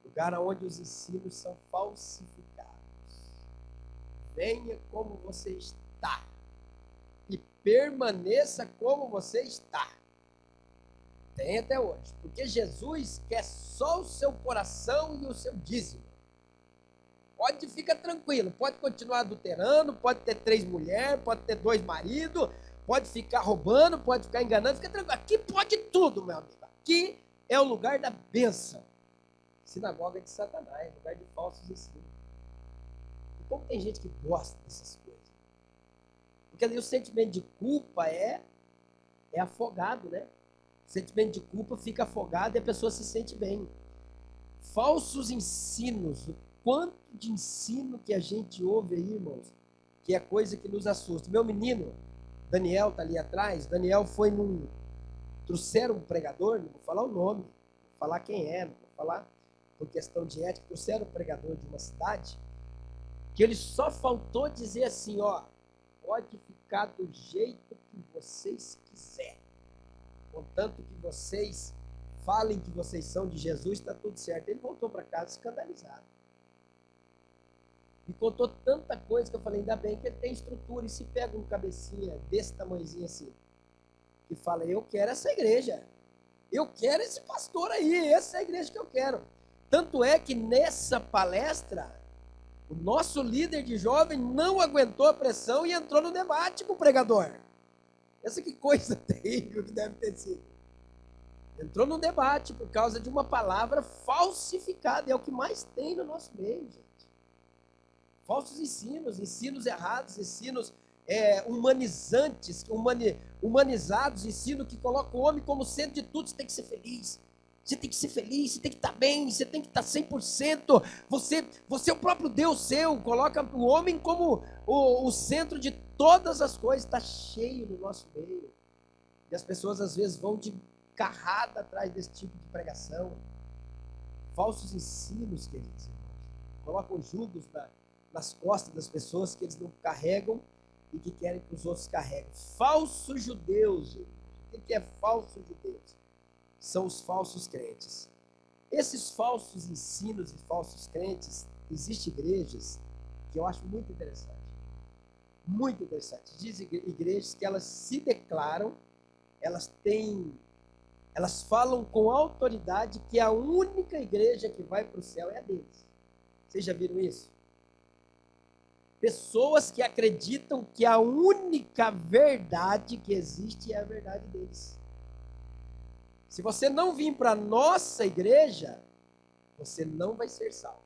Lugar onde os ensinos são falsificados. Venha como você está e permaneça como você está. Tem até hoje. Porque Jesus quer só o seu coração e o seu dízimo. Pode ficar tranquilo, pode continuar adulterando, pode ter 3 mulheres, pode ter 2 maridos, pode ficar roubando, pode ficar enganando, fica tranquilo. Aqui pode tudo, meu amigo. Aqui é o lugar da bênção. Sinagoga de Satanás, lugar de falsos ensinos. E como tem gente que gosta dessas coisas? Porque ali o sentimento de culpa é afogado, né? O sentimento de culpa fica afogado e a pessoa se sente bem. Falsos ensinos, o quanto de ensino que a gente ouve aí, irmãos, que é coisa que nos assusta. Meu menino, Daniel, tá ali atrás. Daniel foi trouxeram um pregador, não vou falar o nome, não vou falar quem é, não vou falar por questão de ética, trouxeram um pregador de uma cidade, que ele só faltou dizer assim, ó, pode ficar do jeito que vocês quiserem, contanto que vocês falem que vocês são de Jesus, está tudo certo. Ele voltou para casa escandalizado. Me contou tanta coisa que eu falei, ainda bem que ele tem estrutura, e se pega um cabecinha desse tamanhozinho assim, e fala, eu quero essa igreja, eu quero esse pastor aí, essa é a igreja que eu quero. Tanto é que nessa palestra, o nosso líder de jovem não aguentou a pressão e entrou no debate com o pregador. Essa que coisa terrível que deve ter sido. Entrou no debate por causa de uma palavra falsificada, é o que mais tem no nosso meio, gente. Falsos ensinos errados, ensinos humanizantes, humanizados, ensino que coloca o homem como centro de tudo. Você tem que ser feliz, você tem que ser feliz, você tem que estar bem, você tem que estar 100%, você é o próprio Deus seu, coloca o homem como o centro de todas as coisas. Está cheio no nosso meio, e as pessoas às vezes vão de carrada atrás desse tipo de pregação. Falsos ensinos, queridos irmãos, colocam julgos nas costas das pessoas que eles não carregam e que querem que os outros carreguem. Falsos judeus, gente. O que é falso judeus? São os falsos crentes. Esses falsos ensinos e falsos crentes, existem igrejas que eu acho muito interessante. Muito interessante. Dizem igrejas que elas se declaram, elas falam com autoridade que a única igreja que vai para o céu é a deles. Vocês já viram isso? Pessoas que acreditam que a única verdade que existe é a verdade deles. Se você não vir para a nossa igreja, você não vai ser salvo.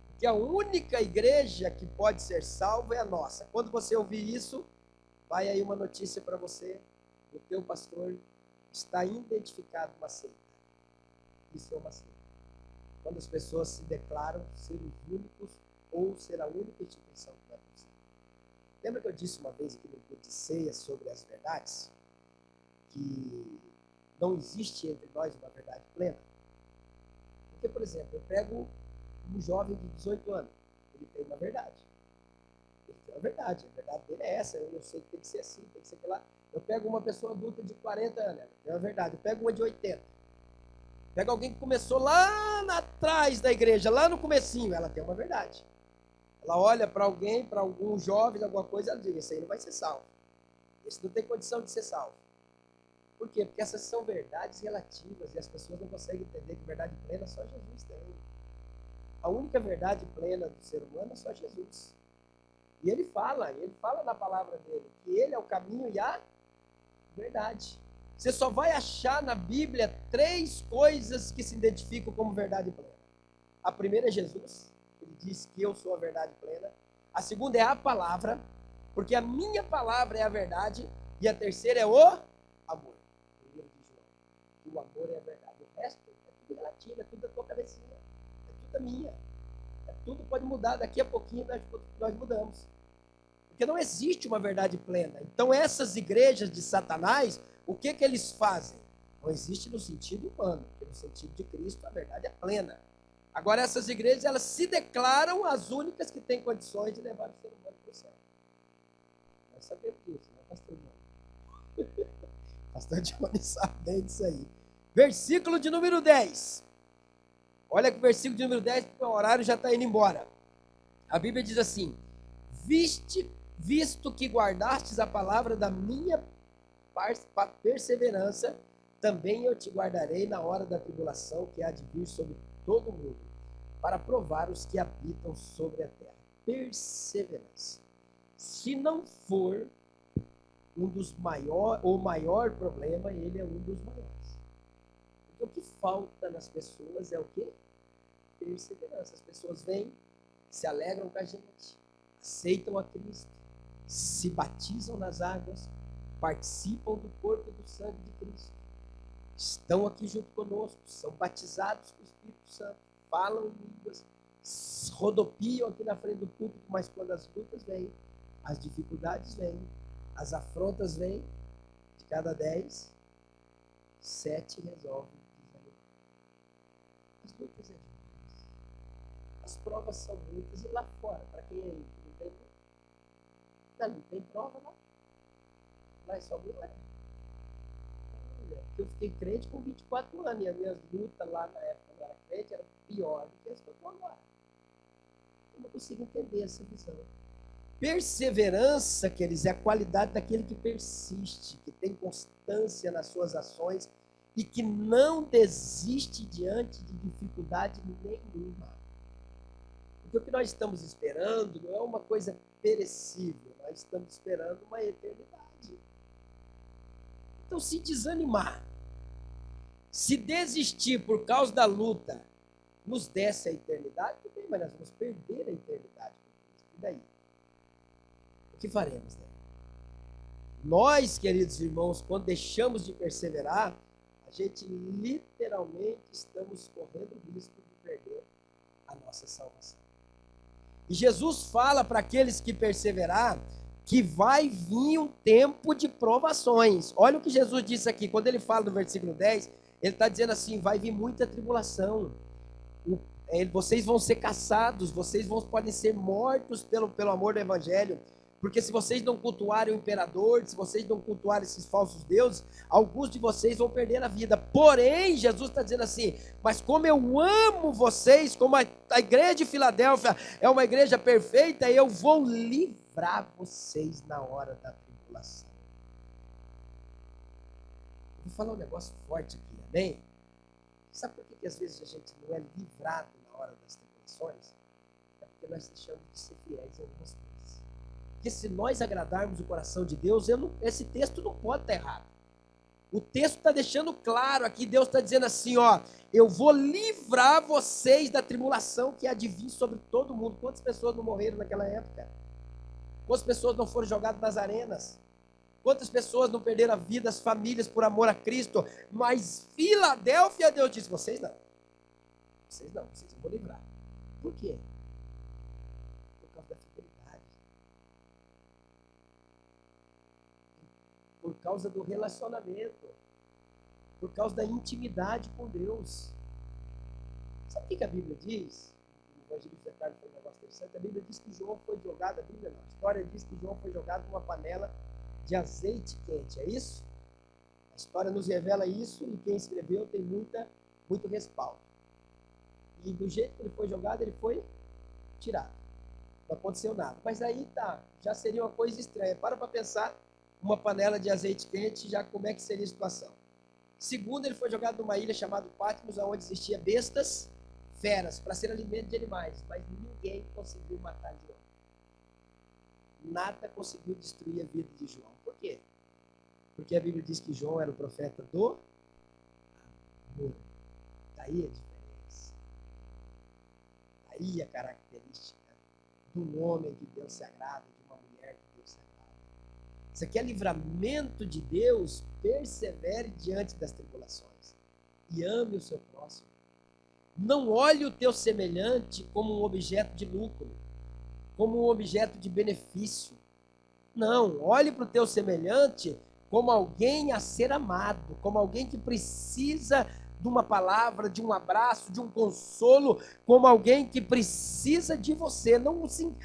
Porque a única igreja que pode ser salvo é a nossa. Quando você ouvir isso, vai aí uma notícia para você: o teu pastor está identificado uma seita. Isso é uma seita. Quando as pessoas se declaram ser os únicos ou ser a única instituição que vai para o céu. Lembra que eu disse uma vez aqui no culto de ceia sobre as verdades? Que não existe entre nós uma verdade plena? Porque, por exemplo, eu pego um jovem de 18 anos, ele tem uma verdade. Ele tem uma verdade, a verdade dele é essa, eu sei que tem que ser assim, tem que ser aquilo lá. Eu pego uma pessoa adulta de 40 anos, ela tem uma verdade. Eu pego uma de 80. Pego alguém que começou lá atrás da igreja, lá no comecinho, ela tem uma verdade. Ela olha para alguém, para algum jovem, alguma coisa, ela diz, esse aí não vai ser salvo. Esse não tem condição de ser salvo. Por quê? Porque essas são verdades relativas e as pessoas não conseguem entender que verdade plena só Jesus tem. A única verdade plena do ser humano é só Jesus. E ele fala na palavra dele, que ele é o caminho e a verdade. Você só vai achar na Bíblia 3 coisas que se identificam como verdade plena. A primeira é Jesus, ele diz que eu sou a verdade plena. A segunda é a palavra, porque a minha palavra é a verdade. E a terceira é o amor. Primeiro de João, que o amor é a verdade. O resto é tudo relativo, é tudo da tua cabecinha, é tudo da minha. Tudo pode mudar, daqui a pouquinho nós mudamos. Porque não existe uma verdade plena. Então essas igrejas de Satanás, o que eles fazem? Não existe no sentido humano, porque no sentido de Cristo a verdade é plena. Agora essas igrejas, elas se declaram as únicas que têm condições de levar o ser humano para o céu. Nós sabemos disso, né, pastor João? Pastor João sabe bem disso aí. Versículo de número 10. Olha que o versículo de número 10, porque o horário já está indo embora. A Bíblia diz assim: visto que guardastes a palavra da minha perseverança, também eu te guardarei na hora da tribulação que há de vir sobre todo o mundo, para provar os que habitam sobre a terra. Perseverança. Se não for um dos maiores, o maior problema, ele é um dos maiores. Porque o que falta nas pessoas é o quê? Perseverança. As pessoas vêm, se alegram com a gente, aceitam a Cristo, se batizam nas águas, participam do corpo e do sangue de Cristo, estão aqui junto conosco, são batizados com o Espírito Santo, falam em línguas, rodopiam aqui na frente do púlpito, mas quando as lutas vêm, as dificuldades vêm, as afrontas vêm, de cada 10, 7 resolvem desanimar. As lutas é demais. As provas são muitas. E lá fora, para quem aí não tem, não tem prova lá. Lá é só glória. Eu fiquei crente com 24 anos e as minhas lutas lá na época que eu era crente eram pior do que as que eu estou agora. Eu não consigo entender essa visão. Perseverança, queridos, é a qualidade daquele que persiste, que tem constância nas suas ações e que não desiste diante de dificuldade nenhuma. Porque o que nós estamos esperando não é uma coisa perecível, nós estamos esperando uma eternidade. Então, se desanimar, se desistir por causa da luta, nos desse a eternidade, tudo bem, mas nós vamos perder a eternidade. E daí? O que faremos, né? Nós, queridos irmãos, quando deixamos de perseverar, a gente literalmente estamos correndo o risco de perder a nossa salvação. E Jesus fala para aqueles que perseverar que vai vir um tempo de provações. Olha o que Jesus disse aqui, quando ele fala no versículo 10, ele está dizendo assim, vai vir muita tribulação. Vocês vão ser caçados, podem ser mortos pelo amor do evangelho. Porque se vocês não cultuarem o imperador, se vocês não cultuarem esses falsos deuses, alguns de vocês vão perder a vida. Porém, Jesus está dizendo assim, mas como eu amo vocês, como a igreja de Filadélfia é uma igreja perfeita, eu vou livrar vocês na hora da tribulação. Vou falar um negócio forte aqui, amém? Sabe por que às vezes a gente não é livrado na hora das tribulações? É porque nós deixamos de ser fiéis em algumas coisas. Porque se nós agradarmos o coração de Deus, esse texto não pode estar errado. O texto está deixando claro aqui, Deus está dizendo assim, ó, eu vou livrar vocês da tribulação que há de vir sobre todo mundo. Quantas pessoas não morreram naquela época? Quantas pessoas não foram jogadas nas arenas? Quantas pessoas não perderam a vida, as famílias, por amor a Cristo? Mas Filadélfia, Deus disse, vocês não, vocês eu vou livrar. Por quê? Por causa da fidelidade. por causa do relacionamento, por causa da intimidade com Deus. Sabe o que a Bíblia diz? O evangelista Carlos foi um negócio interessante. A Bíblia diz que João foi jogado, a Bíblia não, a história diz que João foi jogado numa panela de azeite quente, é isso? A história nos revela isso e quem escreveu tem muito respaldo. E do jeito que ele foi jogado, ele foi tirado. Não aconteceu nada. Mas aí tá, já seria uma coisa estranha. Para pensar, uma panela de azeite quente, já como é que seria a situação? Segundo, ele foi jogado numa ilha chamada Patmos, onde existia bestas, feras, para ser alimento de animais. Mas ninguém conseguiu matar João. Nada conseguiu destruir a vida de João. Por quê? Porque a Bíblia diz que João era o profeta do amor. Daí a diferença. Daí a característica do homem que Deus se agrada, de uma mulher que Deus se agrada. Você quer livramento de Deus? Persevere diante das tribulações e ame o seu próximo. Não olhe o teu semelhante como um objeto de lucro, como um objeto de benefício. Não, olhe para o teu semelhante como alguém a ser amado, como alguém que precisa de uma palavra, de um abraço, de um consolo, como alguém que precisa de você. Não, assim,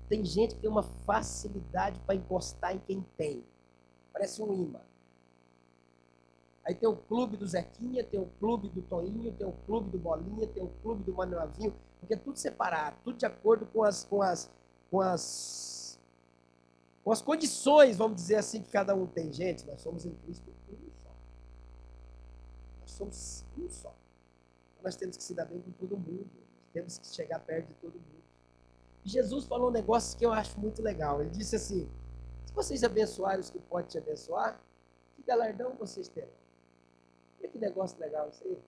tem gente que tem uma facilidade para encostar em quem tem. Parece um imã. Aí tem o clube do Zequinha, tem o clube do Toinho, tem o clube do Bolinha, tem o clube do Manuelzinho, porque é tudo separado, tudo de acordo com as condições, vamos dizer assim, que cada um tem. Gente, nós somos em Cristo um só. Nós somos um só. Então nós temos que se dar bem com todo mundo. Nós temos que chegar perto de todo mundo. E Jesus falou um negócio que eu acho muito legal. Ele disse assim: se vocês abençoarem os que podem te abençoar, que galardão vocês terão? Olha que negócio legal isso aí.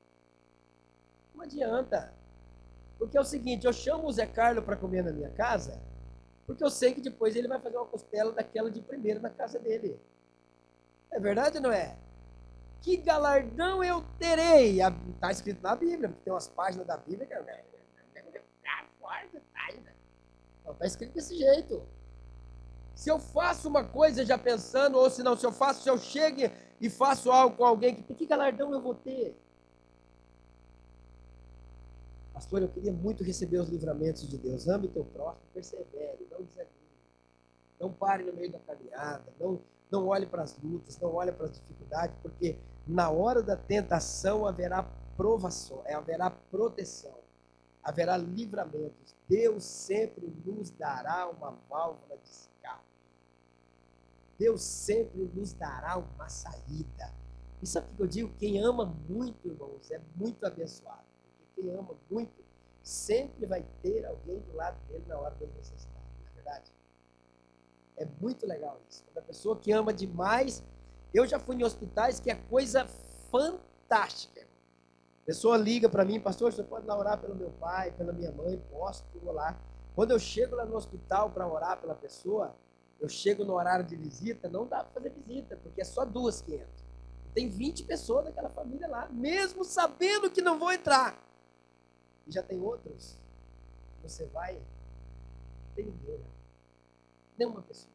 Não adianta. Porque é o seguinte, eu chamo o Zé Carlos para comer na minha casa, porque eu sei que depois ele vai fazer uma costela daquela de primeira na casa dele. É verdade ou não é? Que galardão eu terei? Está escrito na Bíblia, porque tem umas páginas da Bíblia que está escrito desse jeito. Se eu faço uma coisa já pensando, ou se não, se eu chego e faço algo com alguém, que galardão eu vou ter? Pastor, eu queria muito receber os livramentos de Deus. Ame teu próximo, persevere, não desanime. Não pare no meio da caminhada, não olhe para as lutas, não olhe para as dificuldades, porque na hora da tentação haverá provação, haverá proteção, haverá livramentos. Deus sempre nos dará uma válvula de escape. Deus sempre nos dará uma saída. E sabe o que eu digo? Quem ama muito, irmãos, é muito abençoado. Porque quem ama muito, sempre vai ter alguém do lado dele na hora da necessidade. Não é verdade? É muito legal isso. Quando a pessoa que ama demais, eu já fui em hospitais que é coisa fantástica. A pessoa liga para mim, pastor, você pode lá orar pelo meu pai, pela minha mãe? Posso, vou lá. Quando eu chego lá no hospital para orar pela pessoa, eu chego no horário de visita, não dá para fazer visita, porque é só 2 que entram. Tem 20 pessoas daquela família lá, mesmo sabendo que não vão entrar. E já tem outros, você vai, não tem ninguém, não. Nenhuma pessoa.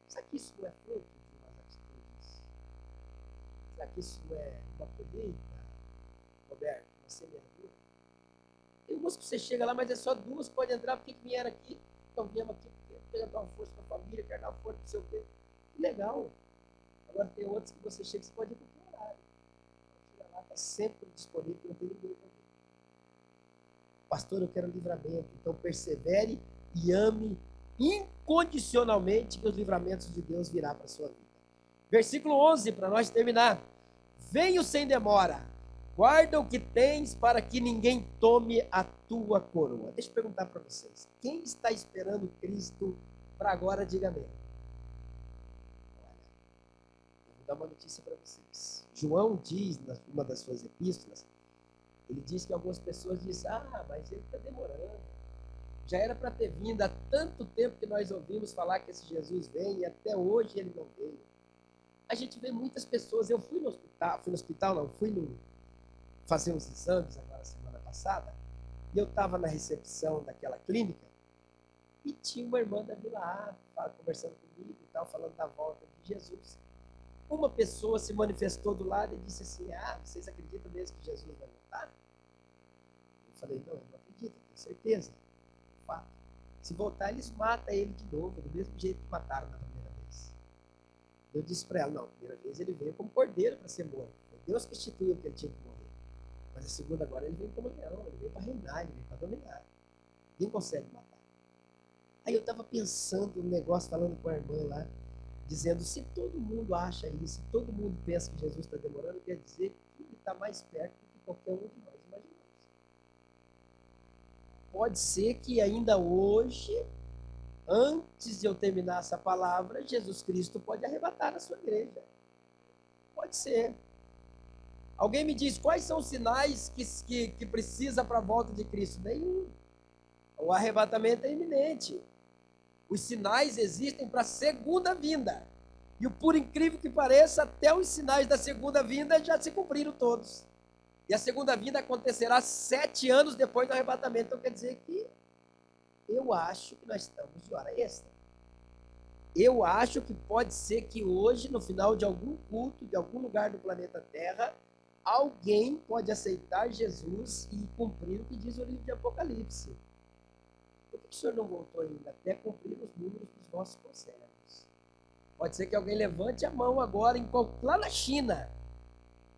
Será que isso não é fruto de umas atitudes? Será que isso não é uma colheita, Roberto, uma semeadura? Tem umas que você chega lá, mas é só 2 que podem entrar. Por que vieram aqui? Então viemos aqui porque quer dar uma força para a família, quer dar uma força para o seu quê? Que legal. Agora tem outros que você chega, você pode ir para o horário. Chega lá, está sempre disponível, não tem ninguém para ver. Pastor, eu quero livramento. Então persevere e ame incondicionalmente que os livramentos de Deus virá para a sua vida. Versículo 11, para nós terminar. Venho sem demora, guarda o que tens para que ninguém tome a tua coroa. Deixa eu perguntar para vocês, quem está esperando Cristo para agora, diga amém. Olha, eu vou dar uma notícia para vocês. João diz, numa das suas epístolas, ele diz que algumas pessoas dizem, mas ele está demorando. Já era para ter vindo, há tanto tempo que nós ouvimos falar que esse Jesus vem e até hoje ele não veio. A gente vê muitas pessoas, eu fui no hospital, fui fazer uns exames agora semana passada, e eu estava na recepção daquela clínica, e tinha uma irmã da Vila A, conversando comigo e tal, falando da volta Jesus. Uma pessoa se manifestou do lado e disse assim: vocês acreditam mesmo que Jesus vai voltar? Eu falei: não, eu não acredito, tenho certeza. Fato. Se voltar, eles matam ele de novo, do mesmo jeito que mataram na primeira vez. Eu disse para ela: não, a primeira vez ele veio como cordeiro para ser morto. Foi Deus que instituiu que ele tinha que morrer. Mas a segunda agora ele veio como leão, ele veio para reinar, ele veio para dominar. Ninguém consegue matar. Aí eu estava pensando no negócio, falando com a irmã lá, dizendo: se todo mundo acha isso, se todo mundo pensa que Jesus está demorando, quer dizer que ele está mais perto do que qualquer um de nós imaginamos. Pode ser que ainda hoje, antes de eu terminar essa palavra, Jesus Cristo pode arrebatar a sua igreja. Pode ser. Alguém me diz quais são os sinais que precisa para a volta de Cristo? Nenhum. O arrebatamento é iminente. Os sinais existem para a segunda vinda. E por incrível que pareça, até os sinais da segunda vinda já se cumpriram todos. E a segunda vinda acontecerá 7 anos depois do arrebatamento. Então quer dizer que eu acho que nós estamos de hora extra. Eu acho que pode ser que hoje, no final de algum culto, de algum lugar do planeta Terra, alguém pode aceitar Jesus e cumprir o que diz o livro de Apocalipse. Por que o senhor não voltou ainda? Até cumprir os números dos nossos conselhos. Pode ser que alguém levante a mão agora, lá na China,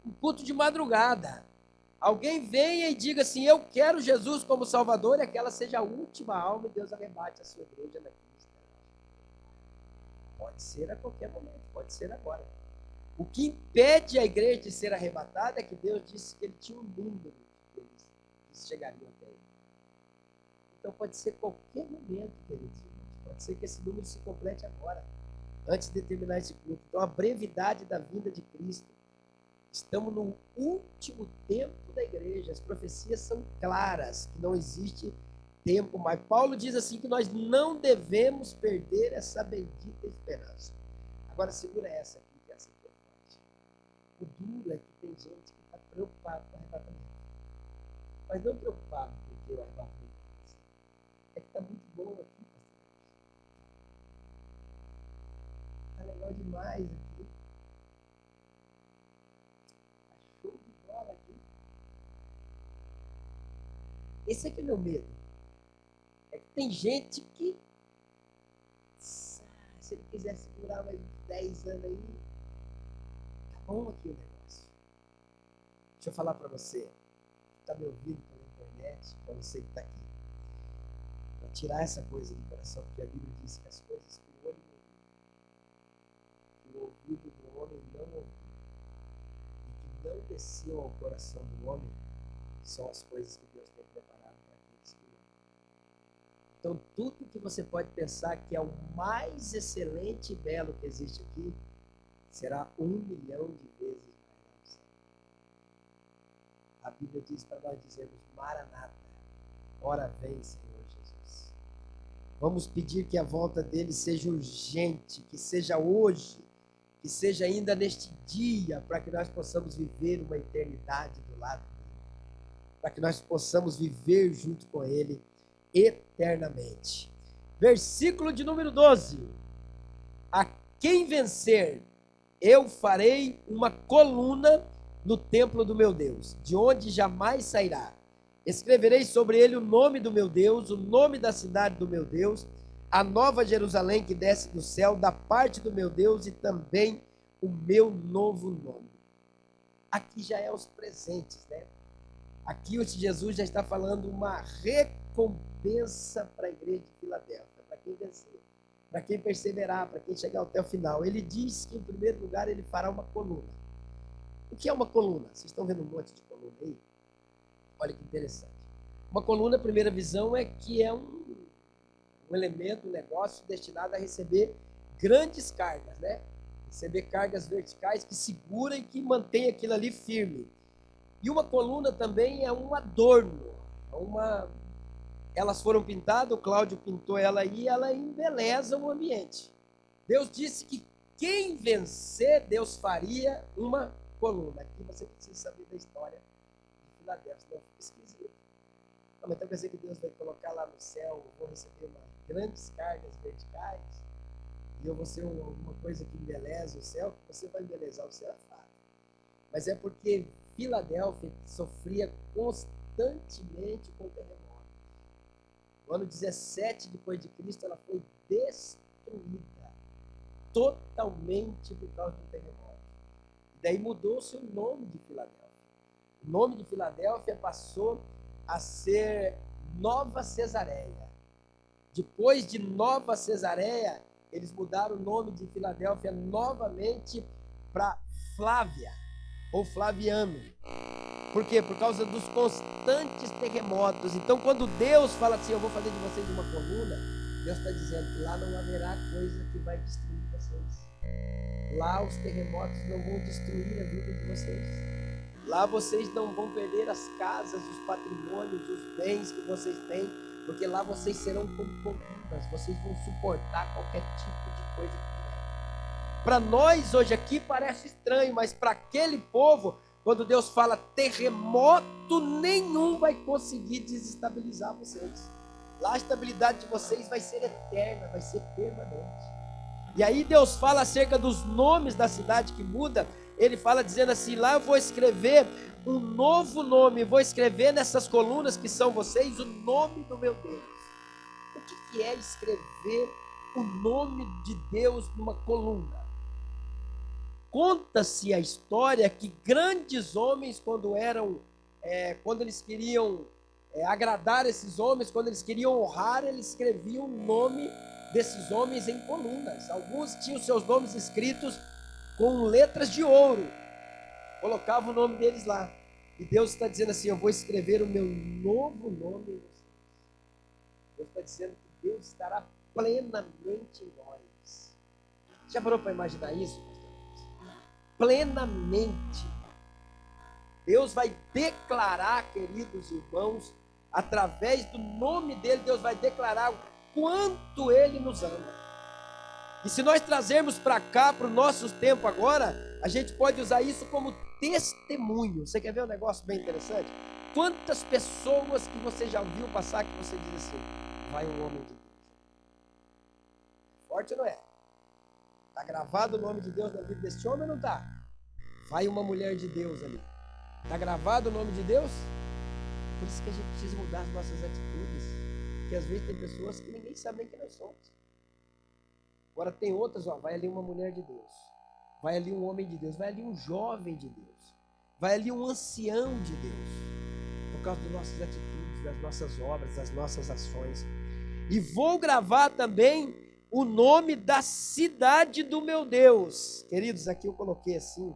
um culto de madrugada. Alguém venha e diga assim: eu quero Jesus como Salvador, e aquela seja a última alma, e Deus arrebate a sua igreja naquele instante. Pode ser a qualquer momento, pode ser agora. O que impede a igreja de ser arrebatada é que Deus disse que ele tinha um número deles que chegariam até ele. Então pode ser qualquer momento, queridos irmãos. Pode ser que esse número se complete agora, antes de terminar esse culto. Então a brevidade da vinda de Cristo. Estamos no último tempo da igreja. As profecias são claras, que não existe tempo mais. Paulo diz assim que nós não devemos perder essa bendita esperança. Agora segura essa aqui, que essa aqui é forte. O duro é que tem gente que está preocupado com o arrebatamento. Mas não preocupado porque o arrebatamento é que está muito bom aqui, pastor. Está legal demais aqui. Está show de bola aqui. Esse aqui é o meu medo. É que tem gente que, se ele quiser segurar mais 10 anos aí, tá bom aqui o negócio. Deixa eu falar para você, que está me ouvindo pela internet, para você que está aqui. Para tirar essa coisa do coração, porque a Bíblia diz que as coisas que o olho não viu, que o ouvido do homem não ouviu, e que não desciam ao coração do homem, são as coisas que Deus tem preparado para aqueles que amam. Então, tudo que você pode pensar que é o mais excelente e belo que existe aqui, será 1 milhão de vezes mais lá no céu. A Bíblia diz para nós dizermos: Maranata, ora vem, Senhor Jesus. Vamos pedir que a volta dele seja urgente, que seja hoje, que seja ainda neste dia, para que nós possamos viver uma eternidade do lado dele, para que nós possamos viver junto com ele eternamente. Versículo de número 12: a quem vencer, eu farei uma coluna no templo do meu Deus, de onde jamais sairá. Escreverei sobre ele o nome do meu Deus, o nome da cidade do meu Deus, a nova Jerusalém que desce do céu, da parte do meu Deus, e também o meu novo nome. Aqui já é os presentes, né? Aqui o Jesus já está falando uma recompensa para a igreja de Filadélfia, para quem vencer, para quem perseverar, para quem chegar até o final. Ele diz que, em primeiro lugar, ele fará uma coluna. O que é uma coluna? Vocês estão vendo um monte de coluna aí? Olha que interessante. Uma coluna, a primeira visão, é que é um elemento, um negócio destinado a receber grandes cargas, né? Receber cargas verticais que segura e que mantém aquilo ali firme. E uma coluna também é um adorno. Elas foram pintadas, o Cláudio pintou ela aí, ela embeleza o ambiente. Deus disse que quem vencer, Deus faria uma coluna. Aqui você precisa saber da história de Filadélfia, senão fica esquisito. Não, então quer dizer que Deus vai colocar lá no céu, vou receber grandes cargas verticais, e eu vou ser alguma coisa que embeleze o céu, que você vai embelezar o céu, é fato. Mas é porque Filadélfia sofria constantemente com terremoto. No ano 17 depois de Cristo, ela foi destruída totalmente por causa do terremoto. E daí mudou-se o nome de Filadélfia. O nome de Filadélfia passou a ser Nova Cesareia. Depois de Nova Cesareia, eles mudaram o nome de Filadélfia novamente para Flávia, ou Flaviano. Por quê? Por causa dos constantes terremotos. Então, quando Deus fala assim, eu vou fazer de vocês uma coluna, Deus está dizendo que lá não haverá coisa que vai destruir vocês. Lá os terremotos não vão destruir a vida de vocês. Lá vocês não vão perder as casas, os patrimônios, os bens que vocês têm, porque lá vocês serão como colunas, vocês vão suportar qualquer tipo de coisa que vier. Para nós hoje aqui parece estranho, mas para aquele povo, quando Deus fala terremoto nenhum vai conseguir desestabilizar vocês. Lá a estabilidade de vocês vai ser eterna, vai ser permanente. E aí Deus fala acerca dos nomes da cidade que muda. Ele fala dizendo assim, lá eu vou escrever um novo nome, vou escrever nessas colunas que são vocês o nome do meu Deus. O que é escrever o nome de Deus numa coluna? Conta-se a história que grandes homens, quando eles queriam agradar esses homens, quando eles queriam honrar, eles escreviam o nome desses homens em colunas. Alguns tinham seus nomes escritos com letras de ouro, colocavam o nome deles lá. E Deus está dizendo assim, eu vou escrever o meu novo nome em vocês. Deus está dizendo que Deus estará plenamente em nós. Já parou para imaginar isso? Plenamente. Deus vai declarar, queridos irmãos, através do nome dele, Deus vai declarar o quanto ele nos ama. E se nós trazermos para cá, para o nosso tempo agora, a gente pode usar isso como testemunho. Você quer ver um negócio bem interessante? Quantas pessoas que você já ouviu passar que você diz assim, vai um homem de Deus. Forte ou não é? Está gravado o nome de Deus na vida desse homem ou não está? Vai uma mulher de Deus ali. Está gravado o nome de Deus? Por isso que a gente precisa mudar as nossas atitudes. Porque às vezes tem pessoas que ninguém sabe nem quem nós somos. Agora tem outras, vai ali uma mulher de Deus, vai ali um homem de Deus, vai ali um jovem de Deus, vai ali um ancião de Deus, por causa das nossas atitudes, das nossas obras, das nossas ações. E vou gravar também o nome da cidade do meu Deus. Queridos, aqui eu coloquei assim,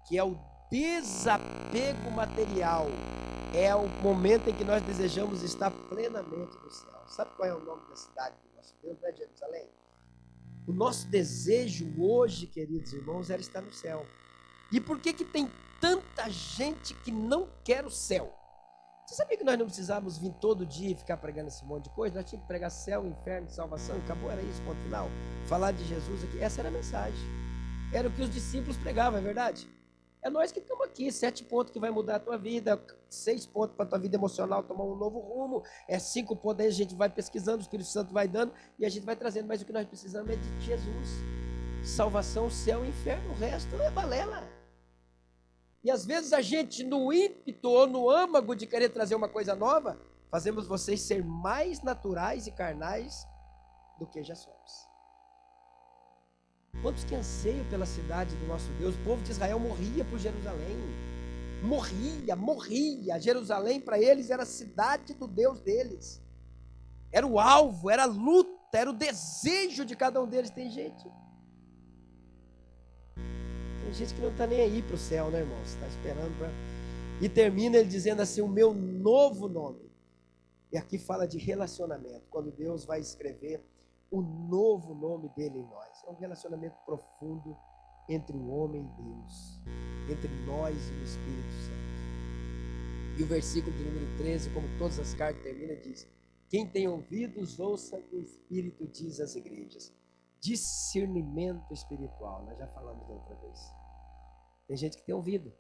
que é o desapego material. É o momento em que nós desejamos estar plenamente no céu. Sabe qual é o nome da cidade do nosso Deus? Não é Jerusalém? O nosso desejo hoje, queridos irmãos, era estar no céu. E por que tem tanta gente que não quer o céu? Você sabia que nós não precisávamos vir todo dia e ficar pregando esse monte de coisa? Nós tínhamos que pregar céu, inferno, salvação, e acabou, era isso, ponto final. Falar de Jesus aqui, essa era a mensagem. Era o que os discípulos pregavam, é verdade? É nós que estamos aqui, 7 pontos que vai mudar a tua vida, 6 pontos para a tua vida emocional tomar um novo rumo, 5 pontos aí a gente vai pesquisando, o Espírito Santo vai dando e a gente vai trazendo, mas o que nós precisamos é de Jesus. Salvação, céu e inferno, o resto é balela. E às vezes a gente, no ímpeto ou no âmago de querer trazer uma coisa nova, fazemos vocês ser mais naturais e carnais do que já somos. Quantos que anseiam pela cidade do nosso Deus? O povo de Israel morria por Jerusalém. Morria. Jerusalém para eles era a cidade do Deus deles. Era o alvo, era a luta, era o desejo de cada um deles. Tem gente que não está nem aí para o céu, né, irmãos? Está esperando para... E termina ele dizendo assim, o meu novo nome. E aqui fala de relacionamento, quando Deus vai escrever o novo nome dele em nós. É um relacionamento profundo entre o homem e Deus, entre nós e o Espírito Santo. E o versículo de número 13, como todas as cartas termina, diz, quem tem ouvidos, ouça o que o Espírito diz às igrejas. Discernimento espiritual, nós já falamos da outra vez. Tem gente que tem ouvido,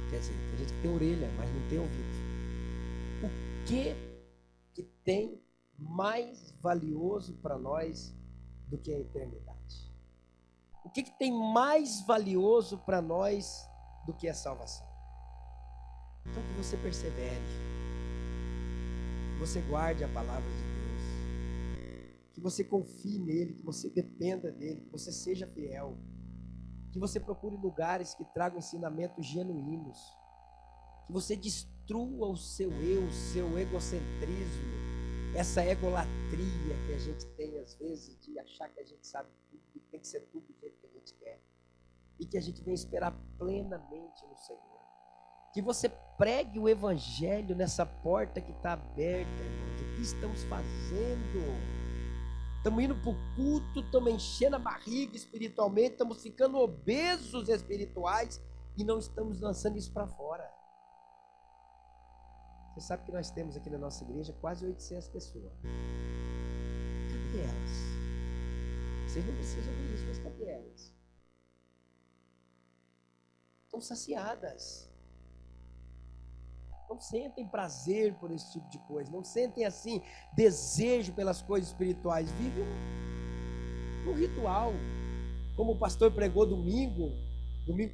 quer dizer, tem gente que tem orelha, mas não tem ouvido. O que tem mais valioso para nós do que a eternidade? O que tem mais valioso para nós do que a salvação? Então que você persevere, que você guarde a palavra de Deus, que você confie nele, que você dependa dele, que você seja fiel, que você procure lugares que tragam ensinamentos genuínos, que você destrua o seu eu, o seu egocentrismo, essa egolatria que a gente tem às vezes de achar que a gente sabe tudo, que tem que ser tudo do jeito que a gente quer, e que a gente vem esperar plenamente no Senhor. Que você pregue o evangelho nessa porta que está aberta, irmãos. O que estamos fazendo? Estamos indo para o culto, estamos enchendo a barriga espiritualmente, estamos ficando obesos espirituais e não estamos lançando isso para fora. Você sabe que nós temos aqui na nossa igreja quase 800 pessoas. Cadê elas? Vocês não precisam ver isso, mas cadê elas? Estão saciadas. Não sentem prazer por esse tipo de coisa. Não sentem assim desejo pelas coisas espirituais. Vivem um ritual. Como o pastor pregou domingo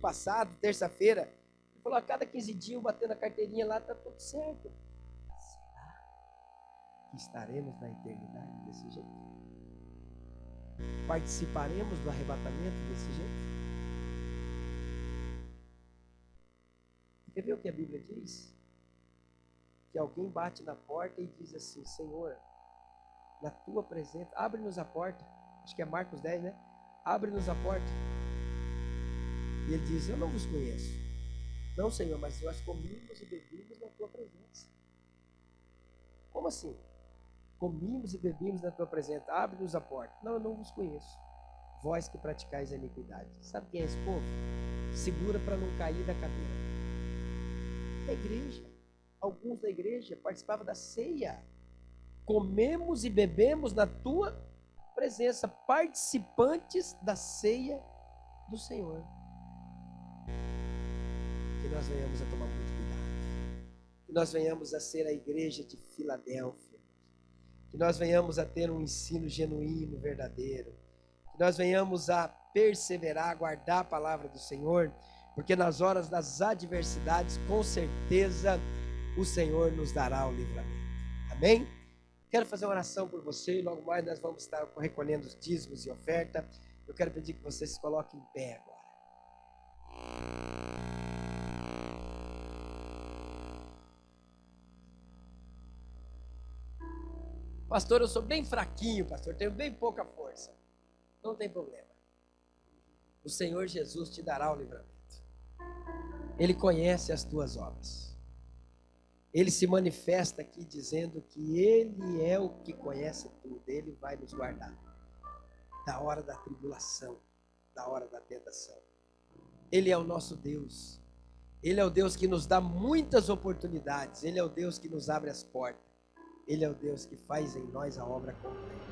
passado, terça-feira. Ele falou, a cada 15 dias batendo a carteirinha lá, está tudo certo. Será que estaremos na eternidade desse jeito? Participaremos do arrebatamento desse jeito? Quer ver o que a Bíblia diz? Que alguém bate na porta e diz assim, Senhor, na tua presença, abre-nos a porta. Acho que é Marcos 10, né? Abre-nos a porta. E ele diz, eu não vos conheço. Não, Senhor, mas nós comimos e bebimos na tua presença. Como assim? Comimos e bebimos na tua presença. Abre-nos a porta. Não, eu não vos conheço. Vós que praticais a iniquidade. Sabe quem é esse povo? Segura para não cair da cadeira. Da igreja. Alguns da igreja participavam da ceia. Comemos e bebemos na tua presença, participantes da ceia do Senhor. Que nós venhamos a tomar muito cuidado. Que nós venhamos a ser a igreja de Filadélfia. Que nós venhamos a ter um ensino genuíno, verdadeiro. Que nós venhamos a perseverar, a guardar a palavra do Senhor, porque nas horas das adversidades, com certeza, o Senhor nos dará o livramento. Amém? Quero fazer uma oração por você. Logo mais nós vamos estar recolhendo os dízimos e oferta. Eu quero pedir que você se coloque em pé agora. Pastor, eu sou bem fraquinho, pastor. Tenho bem pouca força. Não tem problema. O Senhor Jesus te dará o livramento. Ele conhece as tuas obras. Ele se manifesta aqui dizendo que Ele é o que conhece tudo. Ele vai nos guardar da hora da tribulação, da hora da tentação. Ele é o nosso Deus. Ele é o Deus que nos dá muitas oportunidades. Ele é o Deus que nos abre as portas. Ele é o Deus que faz em nós a obra completa.